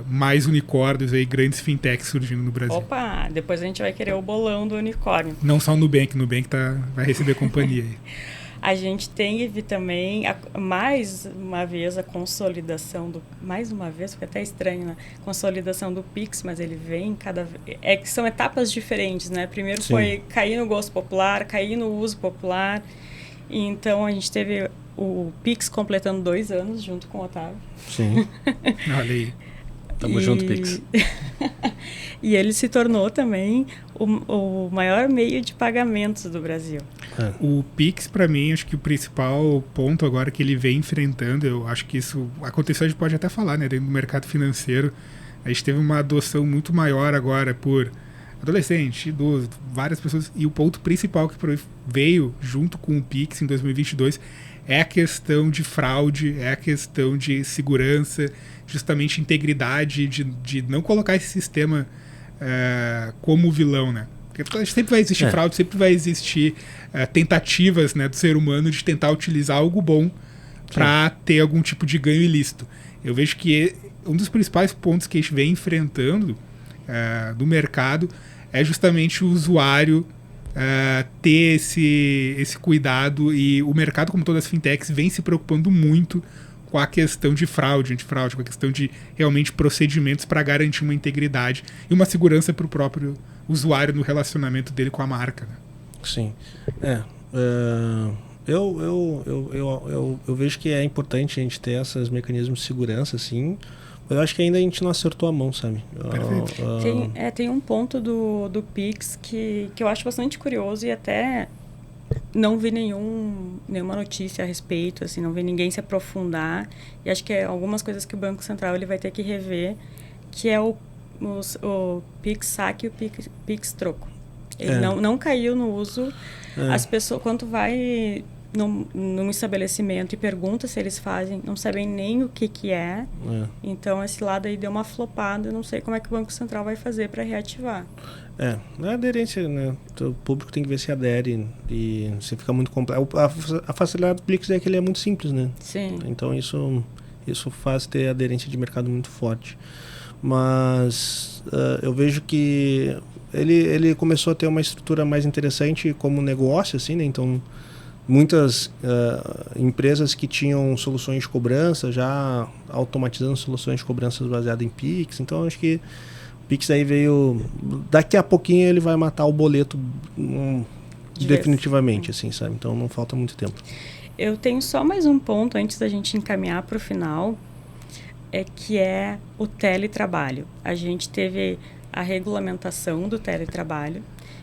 mais unicórnios aí, grandes fintechs surgindo no Brasil. Opa, depois a gente vai querer o bolão do unicórnio. Não só o Nubank vai receber companhia aí. A gente teve também, mais uma vez, a consolidação do... Mais uma vez, fica até estranho, né? Consolidação do Pix, mas ele vem cada vez... que são etapas diferentes, né? Primeiro foi cair no gosto popular, cair no uso popular. E então, a gente teve o Pix completando 2 anos, junto com o Otávio. Sim. Olha aí. Tamo junto, Pix. E ele se tornou também o maior meio de pagamentos do Brasil. O Pix, para mim, acho que o principal ponto agora que ele vem enfrentando, eu acho que isso aconteceu, a gente pode até falar, né, dentro do mercado financeiro, a gente teve uma adoção muito maior agora por adolescente, idoso, várias pessoas, e o ponto principal que veio junto com o Pix em 2022 é a questão de fraude, é a questão de segurança, justamente integridade, de não colocar esse sistema como vilão, né? Porque sempre vai existir fraude, sempre vai existir tentativas, né, do ser humano de tentar utilizar algo bom para ter algum tipo de ganho ilícito. Eu vejo que um dos principais pontos que a gente vem enfrentando do mercado é justamente o usuário ter esse cuidado, e o mercado, como todas as fintechs, vem se preocupando muito com a questão de fraude, antifraude, com a questão de realmente procedimentos para garantir uma integridade e uma segurança para o próprio usuário no relacionamento dele com a marca, né? Sim. Eu vejo que é importante a gente ter esses mecanismos de segurança, assim. Eu acho que ainda a gente não acertou a mão, sabe? Tem um ponto do Pix que eu acho bastante curioso, e até não vi nenhuma notícia a respeito, assim, não vi ninguém se aprofundar, e acho que algumas coisas que o Banco Central ele vai ter que rever, que é o Pix Saque e o Pix Troco. Ele não caiu no uso. As pessoas, quando vai num estabelecimento e pergunta se eles fazem, não sabem nem o que é. Então, esse lado aí deu uma flopada. Eu não sei como é que o Banco Central vai fazer para reativar. Não é aderência, né? O público tem que ver se adere, e se fica muito complexo. A facilidade do Pix é que ele é muito simples, né? Sim. Então, isso faz ter aderência de mercado muito forte. Mas eu vejo que ele começou a ter uma estrutura mais interessante como negócio, assim, né? Então, muitas empresas que tinham soluções de cobrança já automatizando soluções de cobrança baseadas em Pix. Então, acho que o Pix aí veio... Daqui a pouquinho ele vai matar o boleto definitivamente, assim, sabe? Então, não falta muito tempo. Eu tenho só mais um ponto antes da gente encaminhar para o final, que é o teletrabalho. A gente teve a regulamentação do teletrabalho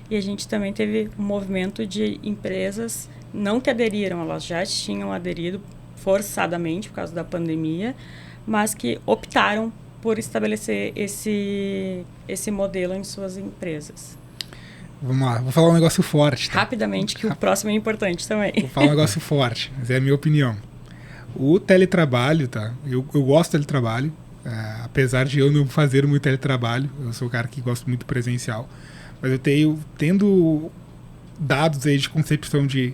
e a gente também teve um movimento de empresas, não que aderiram, elas já tinham aderido forçadamente por causa da pandemia, mas que optaram por estabelecer esse modelo em suas empresas. Vamos lá, vou falar um negócio forte. Tá? Rapidamente, que o próximo é importante também. Vou falar um negócio forte, mas é a minha opinião. O teletrabalho, tá? Eu gosto de teletrabalho, apesar de eu não fazer muito teletrabalho, eu sou um cara que gosto muito presencial, mas eu tendo dados aí de concepção de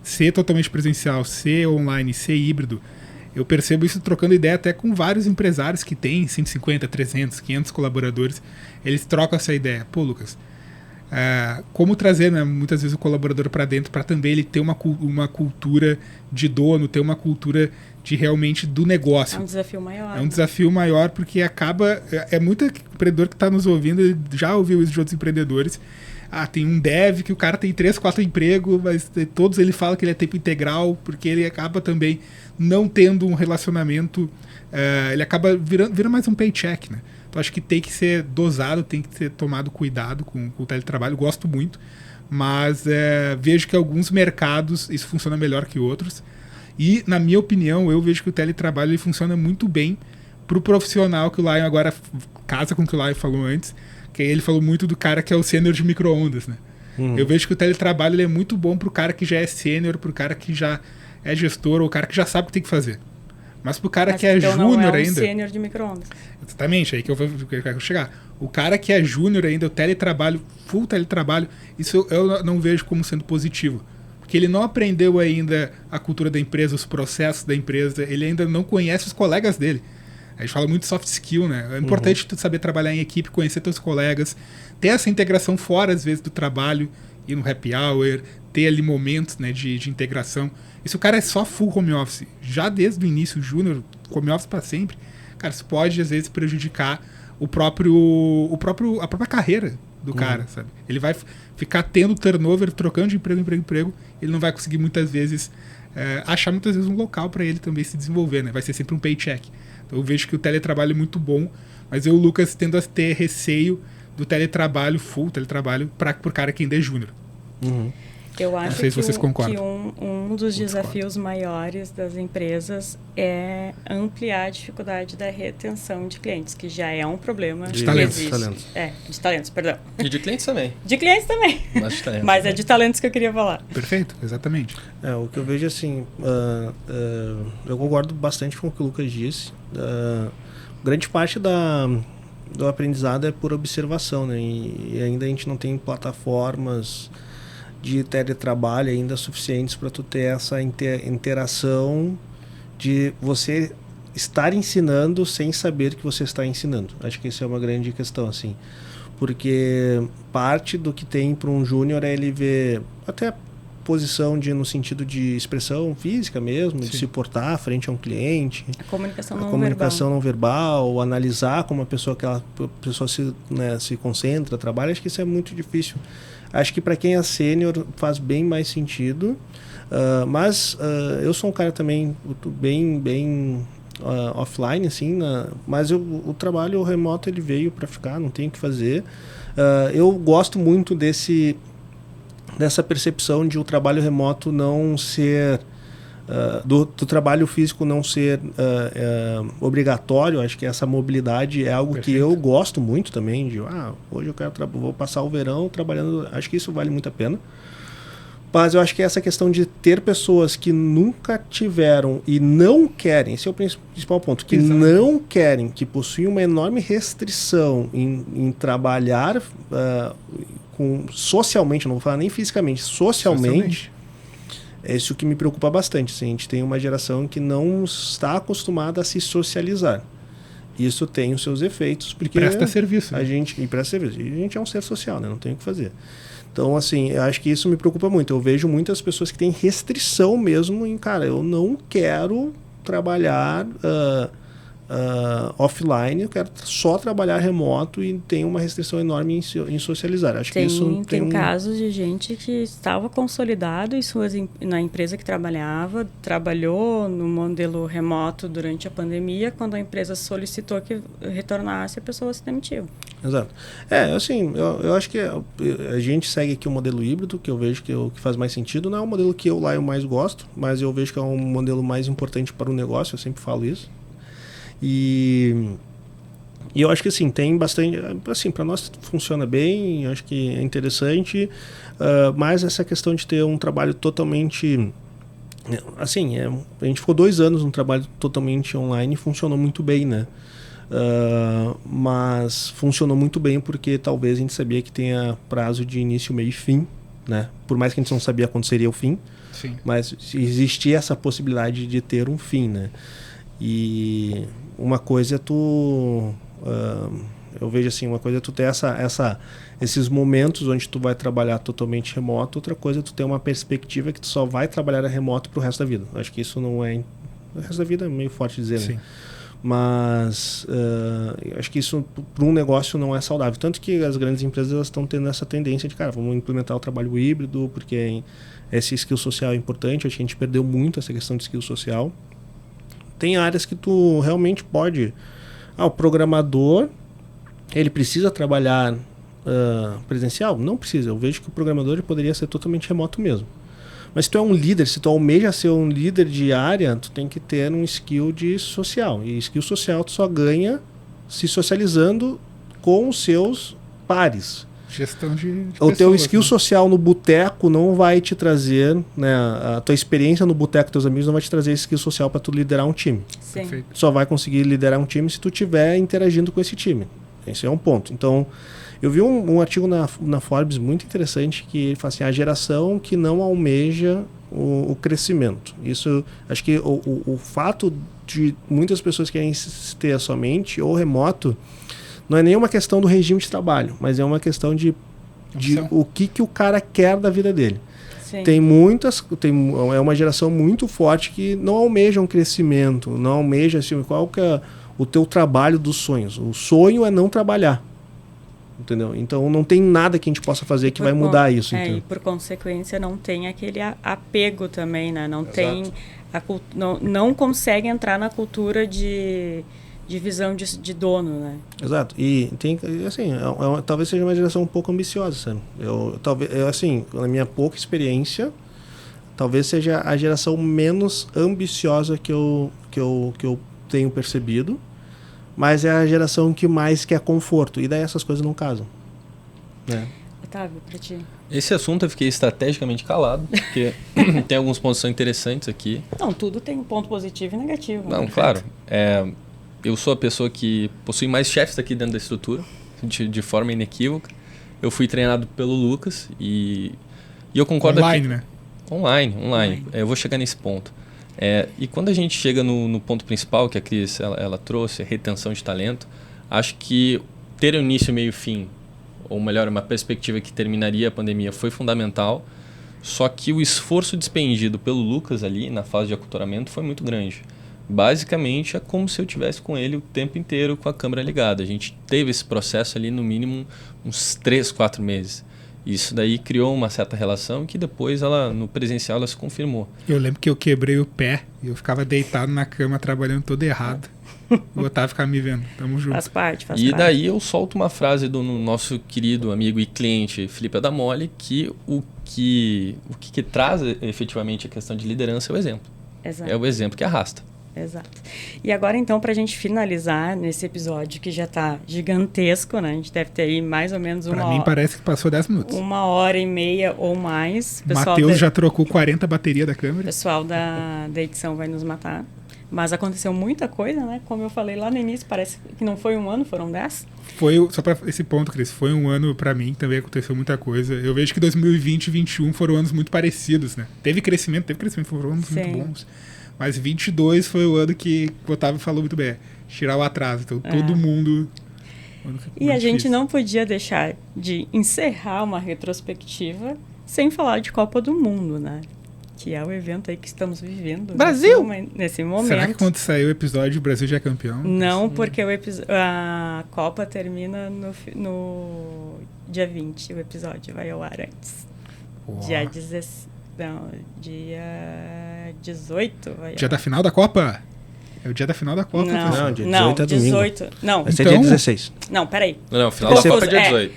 ser totalmente presencial, ser online, ser híbrido, eu percebo isso trocando ideia até com vários empresários que têm 150, 300, 500 colaboradores, eles trocam essa ideia. Pô, Lucas, como trazer, né, muitas vezes o colaborador para dentro, para também ele ter uma cultura de dono, ter uma cultura de realmente do negócio. É um desafio maior. É um desafio maior porque acaba... muito empreendedor que está nos ouvindo, ele já ouviu isso de outros empreendedores. Tem um dev que o cara tem 3, 4 empregos, mas todos ele fala que ele é tempo integral, porque ele acaba também não tendo um relacionamento... ele acaba vira mais um paycheck, né? Então, acho que tem que ser dosado, tem que ser tomado cuidado com o teletrabalho. Gosto muito, mas vejo que alguns mercados isso funciona melhor que outros. E, na minha opinião, eu vejo que o teletrabalho ele funciona muito bem para o profissional, que o Lion agora casa com o que o Lion falou antes, que ele falou muito do cara que é o sênior de micro-ondas, né? Eu vejo que o teletrabalho ele é muito bom para o cara que já é sênior, para o cara que já é gestor, ou o cara que já sabe o que tem que fazer. Mas pro cara que é então júnior não é um ainda... sênior de micro-ondas. Exatamente, aí que eu quero chegar. O cara que é júnior ainda, o teletrabalho, full teletrabalho, isso eu não vejo como sendo positivo. que ele não aprendeu ainda a cultura da empresa, os processos da empresa, ele ainda não conhece os colegas dele. A gente fala muito de soft skill, né? É importante tu saber trabalhar em equipe, conhecer teus colegas, ter essa integração fora, às vezes, do trabalho, ir no happy hour, ter ali momentos, né, de integração. E se o cara é só full home office, já desde o início, júnior, home office para sempre, cara, isso pode, às vezes, prejudicar a própria carreira do cara, sabe? Ele vai ficar tendo turnover, trocando de emprego, ele não vai conseguir muitas vezes achar muitas vezes um local para ele também se desenvolver, né? Vai ser sempre um paycheck. Então eu vejo que o teletrabalho é muito bom, mas eu, Lucas, tendo a ter receio do teletrabalho, full teletrabalho, por cara que ainda é júnior. Eu acho não sei se vocês concordam. que um dos desafios maiores das empresas é ampliar a dificuldade da retenção de clientes, que já é um problema. De talentos. De talentos, perdão. E de clientes também. De clientes também. Mas de talentos. Mas é de talentos que eu queria falar. Perfeito, exatamente. O que eu vejo assim, eu concordo bastante com o que o Lucas disse. Grande parte do aprendizado é por observação, né? E ainda a gente não tem plataformas de teletrabalho ainda suficientes para tu ter essa interação de você estar ensinando sem saber que você está ensinando. Acho que isso é uma grande questão, assim. Porque parte do que tem para um júnior é ele ver até posição no sentido de expressão física mesmo, de se portar frente a um cliente. A comunicação não verbal, analisar como aquela pessoa se concentra, trabalha. Acho que isso é muito difícil. Acho que para quem é sênior faz bem mais sentido. Mas eu sou um cara também bem offline, assim, mas o trabalho remoto ele veio para ficar, não tem o que fazer. Eu gosto muito dessa percepção de o trabalho remoto não ser do trabalho físico não ser obrigatório. Acho que essa mobilidade é algo que eu gosto muito também, de hoje eu quero vou passar o verão trabalhando. Acho que isso vale muito a pena. Mas eu acho que essa questão de ter pessoas que nunca tiveram e não querem, esse é o principal ponto, que não querem, que possuem uma enorme restrição em trabalhar socialmente, não vou falar nem fisicamente, socialmente. É isso que me preocupa bastante. Assim, a gente tem uma geração que não está acostumada a se socializar. Isso tem os seus efeitos, porque presta serviço. A gente é um ser social, né? Não tem o que fazer. Então, assim, eu acho que isso me preocupa muito. Eu vejo muitas pessoas que têm restrição mesmo em, cara, eu não quero trabalhar offline, eu quero só trabalhar remoto e tem uma restrição enorme em socializar. Acho que isso tem casos de gente que estava consolidado na empresa que trabalhou no modelo remoto durante a pandemia. Quando a empresa solicitou que retornasse, a pessoa se demitiu. Exato. Assim, eu acho que a gente segue aqui o modelo híbrido, que eu vejo que faz mais sentido. Não é o modelo que eu mais gosto, mas eu vejo que é um modelo mais importante para o negócio, eu sempre falo isso. E eu acho que assim, tem bastante, assim, para nós funciona bem, acho que é interessante, mas essa questão de ter um trabalho totalmente, assim, a gente ficou 2 anos num trabalho totalmente online e funcionou muito bem, né? Mas funcionou muito bem porque talvez a gente sabia que tenha prazo de início, meio e fim, né? Por mais que a gente não sabia quando seria o fim, sim, mas existia essa possibilidade de ter um fim, né? E uma coisa é eu vejo assim, uma coisa é tu ter esses momentos onde tu vai trabalhar totalmente remoto, outra coisa é tu ter uma perspectiva que tu só vai trabalhar remoto pro resto da vida. Acho que isso não é... O resto da vida é meio forte dizer, sim, né? Mas acho que isso para um negócio não é saudável. Tanto que as grandes empresas estão tendo essa tendência de, cara, vamos implementar o trabalho híbrido, porque esse skill social é importante. Acho que a gente perdeu muito essa questão de skill social. Tem áreas que tu realmente pode... o programador, ele precisa trabalhar presencial? Não precisa. Eu vejo que o programador ele poderia ser totalmente remoto mesmo. Mas se tu é um líder, se tu almeja ser um líder de área, tu tem que ter um skill de social. E skill social tu só ganha se socializando com os seus pares. Gestão de o teu skill né? social no boteco não vai te trazer, né, a tua experiência no boteco com teus amigos não vai te trazer esse skill social para tu liderar um time. Sim. Só vai conseguir liderar um time se tu estiver interagindo com esse time. Esse é um ponto. Então, Eu vi um artigo na Forbes muito interessante que ele fala assim, a geração que não almeja o crescimento. Isso, acho que o fato de muitas pessoas querem ter somente ou remoto não é nem uma questão do regime de trabalho, mas é uma questão de o que o cara quer da vida dele. Sim. É uma geração muito forte que não almeja um crescimento, não almeja assim, qual que é o teu trabalho dos sonhos. O sonho é não trabalhar. Entendeu? Então não tem nada que a gente possa fazer que vai mudar isso. E por consequência não tem aquele apego também, né? Não tem não consegue entrar na cultura de visão de dono, né? Exato. E tem assim, talvez seja uma geração um pouco ambiciosa, sabe? Assim, na minha pouca experiência, talvez seja a geração menos ambiciosa que eu tenho percebido. Mas é a geração que mais quer conforto. E daí essas coisas não casam. Né? Otávio, pra ti. Esse assunto eu fiquei estrategicamente calado, porque tem alguns pontos que são interessantes aqui. Não, tudo tem um ponto positivo e negativo. Não, claro. Eu sou a pessoa que possui mais chefes aqui dentro da estrutura, de forma inequívoca. Eu fui treinado pelo Lucas e eu concordo Online, aqui. né? Online. Eu vou chegar nesse ponto. E quando a gente chega no ponto principal que a Cris ela trouxe, a retenção de talento, acho que ter um início, meio e fim, ou melhor, uma perspectiva que terminaria a pandemia foi fundamental, só que o esforço despendido pelo Lucas ali na fase de aculturamento foi muito grande. Basicamente é como se eu tivesse com ele o tempo inteiro com a câmera ligada. A gente teve esse processo ali no mínimo uns 3, 4 meses. Isso daí criou uma certa relação que depois no presencial ela se confirmou. Eu lembro que eu quebrei o pé e eu ficava deitado na cama trabalhando todo errado. O Otávio ficava me vendo. Tamo junto. Faz parte. E daí eu solto uma frase do nosso querido amigo e cliente Felipe Adamoli que o que traz efetivamente a questão de liderança é o exemplo. Exato. É o exemplo que arrasta. Exato. E agora, então, para a gente finalizar nesse episódio que já está gigantesco, né? A gente deve ter aí mais ou menos Pra mim parece que passou 10 minutos. 1h30 ou mais. Matheus já trocou 40 baterias da câmera. O pessoal da edição vai nos matar. Mas aconteceu muita coisa, né? Como eu falei lá no início, parece que não foi um ano, foram 10. Só para esse ponto, Cris, foi um ano para mim, também aconteceu muita coisa. Eu vejo que 2020 e 2021 foram anos muito parecidos, né? Teve crescimento, foram anos muito bons. Mas 22 foi o ano que o Otávio falou muito bem, tirar o atraso. Então todo mundo... E a gente não podia deixar de encerrar uma retrospectiva sem falar de Copa do Mundo, né? Que é o evento aí que estamos vivendo. Brasil! Nesse momento. Será que quando sair o episódio o Brasil já é campeão? Não, porque a Copa termina no dia 20, o episódio vai ao ar antes. Dia 18 vai Dia da final da Copa? É o dia da final da Copa. Não, dia 18 é domingo. 18. Não, vai ser dia 16. Não, peraí. Não, final da Copa é dia 18.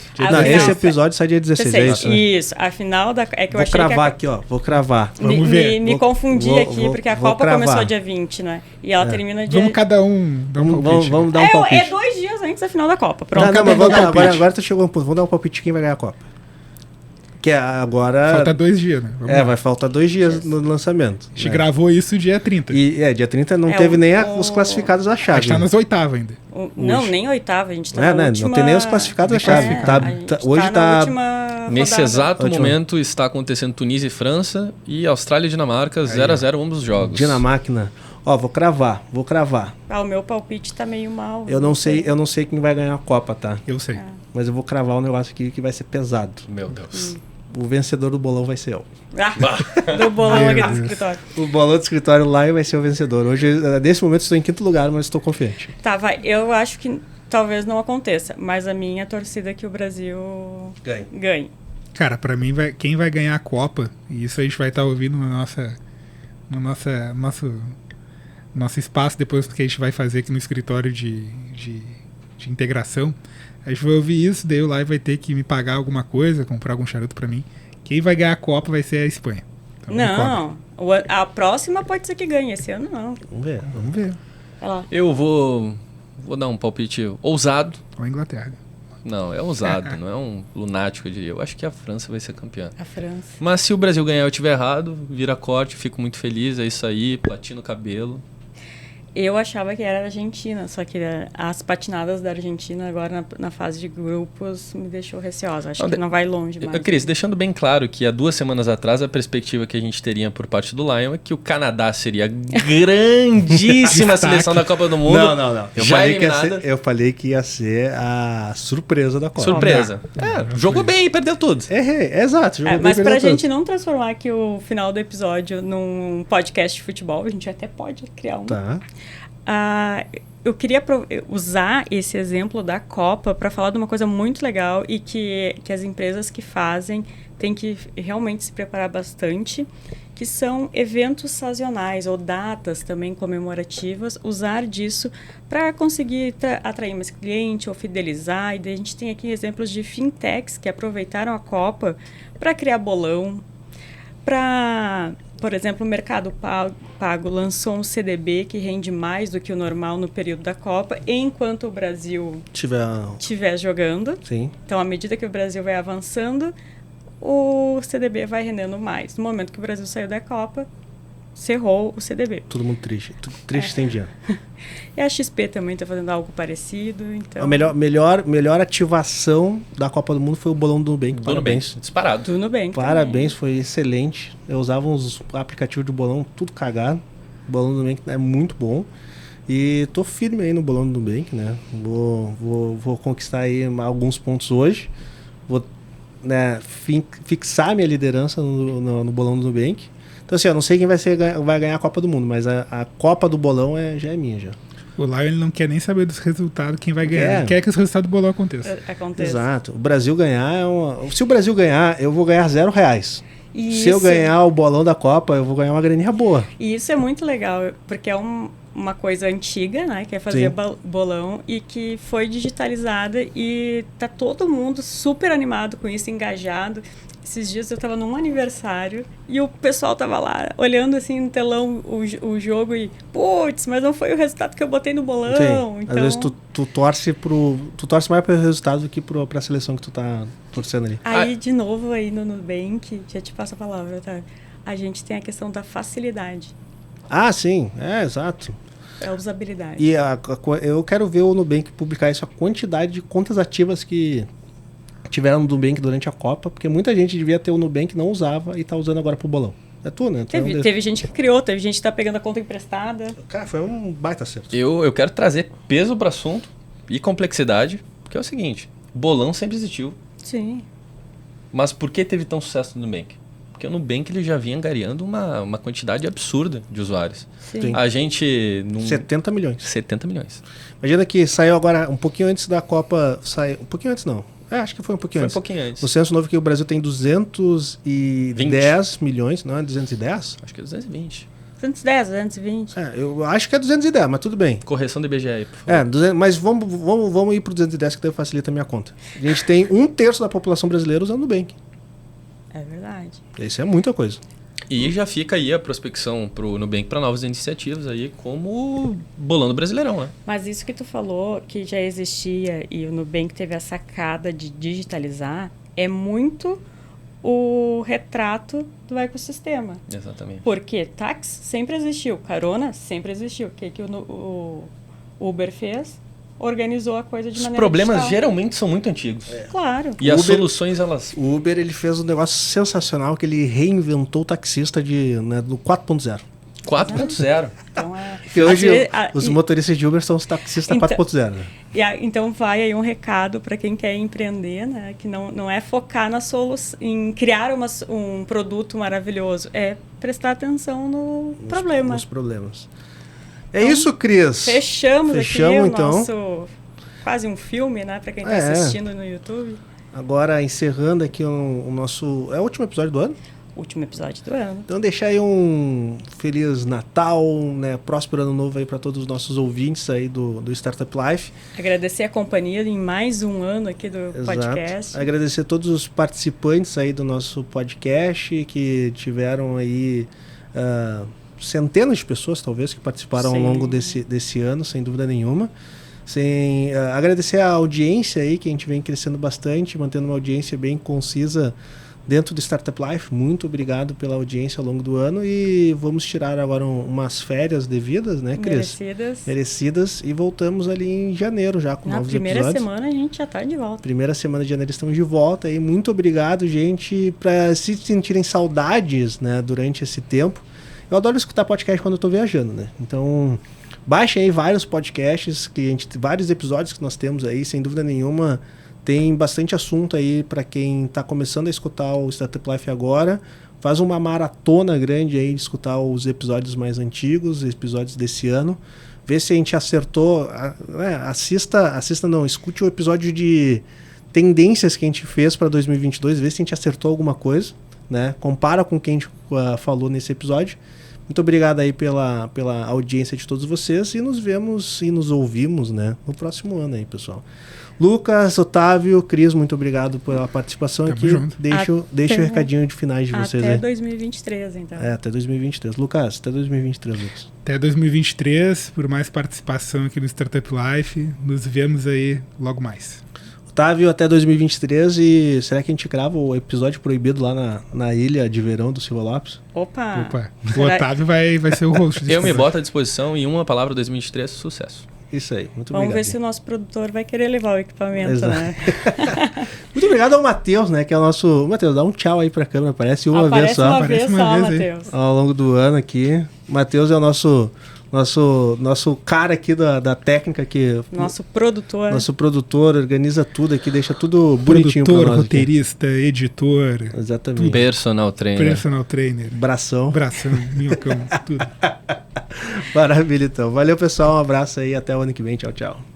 Esse episódio sai dia 16, é isso, né? Isso, a final da... É que eu vou cravar aqui, ó. Vou cravar. Vamos ver. Me confundi aqui, porque a Copa começou dia 20, né? E ela termina dia... Vamos cada um dar um palpite. Vamos dar um palpite. É 2 dias antes da final da Copa. Pronto. Não, mas agora tu chegou a um ponto. Vamos dar um palpite de quem vai ganhar a Copa. Que agora... Falta 2 dias, né? Vai faltar 2 dias no lançamento. A gente gravou isso dia 30. Dia 30 não teve nem os classificados da chave. A gente tá nas oitavas ainda. Não, nem oitava, a gente tá na última... Não tem nem os classificados da chave. Hoje tá... Nesse exato momento está acontecendo Tunísia e França e Austrália e Dinamarca, 0-0 ambos os jogos. Dinamarca. Ó, vou cravar. O meu palpite tá meio mal. Eu não sei quem vai ganhar a Copa, tá? Eu sei. Mas eu vou cravar um negócio aqui que vai ser pesado. Meu Deus. O vencedor do bolão vai ser eu. Do bolão aqui do escritório. O bolão do escritório lá vai ser o vencedor. Hoje, nesse momento, estou em 5º lugar, mas estou confiante. Tá, vai. Eu acho que talvez não aconteça, mas a minha torcida é que o Brasil ganhe. Cara, pra mim, quem vai ganhar a Copa, e isso a gente vai estar ouvindo no nosso espaço, depois que a gente vai fazer aqui no escritório de integração, a gente vai ouvir isso, daí o Live vai ter que me pagar alguma coisa, comprar algum charuto pra mim. Quem vai ganhar a Copa vai ser a Espanha. Então, não, a próxima pode ser que ganhe, esse ano não. Vamos ver. Vai lá. Eu vou dar um palpite ousado. Ou a Inglaterra. Não, é ousado, não é um lunático, eu diria. Eu acho que a França vai ser campeã. A França. Mas se o Brasil ganhar e eu estiver errado, vira corte, fico muito feliz, é isso aí, platino o cabelo. Eu achava que era a Argentina, só que as patinadas da Argentina agora na fase de grupos me deixou receosa. Acho que não vai longe mais. Cris, deixando bem claro que há 2 semanas atrás a perspectiva que a gente teria por parte do Lion é que o Canadá seria a grandíssima seleção da Copa do Mundo. Não. Eu falei que ia ser a surpresa da Copa. Surpresa. Jogou bem e perdeu tudo. Exato. Jogou bem, mas pra perdeu gente tudo. não transformar aqui o final do episódio num podcast de futebol, a gente até pode criar um. Tá. Eu queria usar esse exemplo da Copa para falar de uma coisa muito legal e que as empresas que fazem têm que realmente se preparar bastante, que são eventos sazonais ou datas também comemorativas, usar disso para conseguir atrair mais cliente ou fidelizar. E daí a gente tem aqui exemplos de fintechs que aproveitaram a Copa para criar bolão, por exemplo, o Mercado Pago lançou um CDB que rende mais do que o normal no período da Copa, enquanto o Brasil estiver jogando. Sim. Então, à medida que o Brasil vai avançando, o CDB vai rendendo mais. No momento que o Brasil saiu da Copa, cerrou o CDB. Todo mundo triste. Triste sem dinheiro. E a XP também está fazendo algo parecido. Então... A melhor ativação da Copa do Mundo foi o bolão do Nubank. Parabéns. Disparado. Do Nubank. Parabéns, foi excelente. Eu usava uns aplicativos de bolão tudo cagado. O bolão do Nubank é muito bom. E tô firme aí no bolão do Nubank, né? Vou conquistar aí alguns pontos hoje. Vou, né, fixar minha liderança no bolão do Nubank. Então, assim, eu não sei quem vai ganhar a Copa do Mundo, mas a Copa do Bolão já é minha, já. O Lion ele não quer nem saber dos resultados, quem vai ganhar. Ele quer que os resultados do bolão aconteçam. Exato. O Brasil ganhar Se o Brasil ganhar, eu vou ganhar R$0. Isso. Se eu ganhar o bolão da Copa, eu vou ganhar uma graninha boa. E isso é muito legal, porque é uma coisa antiga, né? Que é fazer bolão e que foi digitalizada e tá todo mundo super animado com isso, engajado. Esses dias eu tava num aniversário e o pessoal tava lá olhando assim no telão o jogo e putz, mas não foi o resultado que eu botei no bolão. Sim. Então... Às vezes tu torce mais pro resultado do que pra seleção que tu tá torcendo ali. Aí, de novo, aí no Nubank, já te passo a palavra, tá? A gente tem a questão da facilidade. Sim. Exato. É a usabilidade. E eu quero ver o Nubank publicar isso, a quantidade de contas ativas que tiveram no Nubank durante a Copa, porque muita gente devia ter o Nubank, não usava e tá usando agora pro bolão. É tu, né? Teve gente que criou, teve gente que tá pegando a conta emprestada. Cara, foi um baita acerto. Eu quero trazer peso pro assunto e complexidade, porque é o seguinte, bolão sempre existiu. Sim. Mas por que teve tão sucesso no Nubank? Porque o Nubank ele já vinha angariando uma quantidade absurda de usuários. Sim. A gente... 70 milhões. 70 milhões. Imagina que saiu agora, um pouquinho antes da Copa... Um pouquinho antes não. Acho que foi um pouquinho antes. Foi um pouquinho antes. No censo novo que o Brasil tem 210 milhões, não é 210? Acho que é 220. 210, 220. Eu acho que é 210, mas tudo bem. Correção do IBGE aí, por favor. 200, mas vamos ir pro 210 que daí facilita a minha conta. A gente tem 1/3 da população brasileira usando o Nubank. É verdade. Isso é muita coisa. E já fica aí a prospecção pro Nubank para novas iniciativas aí, como bolando Brasileirão, né? Mas isso que tu falou, que já existia e o Nubank teve a sacada de digitalizar, é muito o retrato do ecossistema. Exatamente. Porque táxi sempre existiu, carona sempre existiu. O que o Uber fez? Organizou a coisa de maneira Os problemas digital. geralmente são muito antigos. Claro. E as soluções, elas... O Uber, ele fez um negócio sensacional, que ele reinventou o taxista do 4.0. 4.0. Então, Porque hoje os motoristas de Uber são os taxistas então, 4.0. Né? Então vai aí um recado para quem quer empreender, né? Que não é focar na solução, em criar um produto maravilhoso, é prestar atenção no problema. Nos problemas. É então, isso, Cris. Fechamos aqui então. O nosso... Quase um filme, né? Para quem está assistindo no YouTube. Agora, encerrando aqui o nosso... É o último episódio do ano? Último episódio do ano. Então, deixar aí um Feliz Natal, né? Próspero Ano Novo aí para todos os nossos ouvintes aí do Startup Life. Agradecer a companhia em mais um ano aqui do podcast. Agradecer a todos os participantes aí do nosso podcast que tiveram aí... centenas de pessoas, talvez, que participaram ao longo desse ano, sem dúvida nenhuma. Agradecer a audiência aí, que a gente vem crescendo bastante, mantendo uma audiência bem concisa dentro do Startup Life. Muito obrigado pela audiência ao longo do ano e vamos tirar agora umas férias devidas, né, Cris? Merecidas. E voltamos ali em janeiro já com novos episódios. Na primeira semana a gente já tá de volta. Primeira semana de janeiro estamos de volta e muito obrigado, gente, para se sentirem saudades, né, durante esse tempo. Eu adoro escutar podcast quando eu tô viajando, né? Então, baixem aí vários podcasts, vários episódios que nós temos aí, sem dúvida nenhuma. Tem bastante assunto aí para quem está começando a escutar o Startup Life agora. Faz uma maratona grande aí de escutar os episódios mais antigos, episódios desse ano. Vê se a gente acertou. Escute o episódio de tendências que a gente fez para 2022. Vê se a gente acertou alguma coisa, né? Compara com quem a gente falou nesse episódio. Muito obrigado aí pela audiência de todos vocês e nos vemos e nos ouvimos, né, no próximo ano aí, pessoal. Lucas, Otávio, Cris, muito obrigado pela participação aqui. Deixa o recadinho de finais de vocês aí. Até 2023, então. Até 2023. Lucas, até 2023, Lucas. Até 2023, por mais participação aqui no Startup Life. Nos vemos aí logo mais. Otávio, até 2023. E será que a gente grava o episódio proibido lá na ilha de verão do Silva Lopes? Opa! O Otávio vai ser o host. Eu me boto à disposição e uma palavra 2023, sucesso. Isso aí, muito obrigado. Vamos ver se o nosso produtor vai querer levar o equipamento, né? Muito obrigado ao Matheus, né? Que é o nosso... Matheus, dá um tchau aí pra câmera. Aparece uma vez só. Aparece uma vez, Matheus. Ao longo do ano aqui. Matheus é o nosso cara aqui da técnica que... Nosso produtor. Nosso produtor, organiza tudo aqui, deixa tudo bonitinho pra nós. Produtor, roteirista, editor. Exatamente. Personal trainer. Bração, minhocão, tudo. Maravilha, então. Valeu, pessoal. Um abraço aí. Até o ano que vem. Tchau, tchau.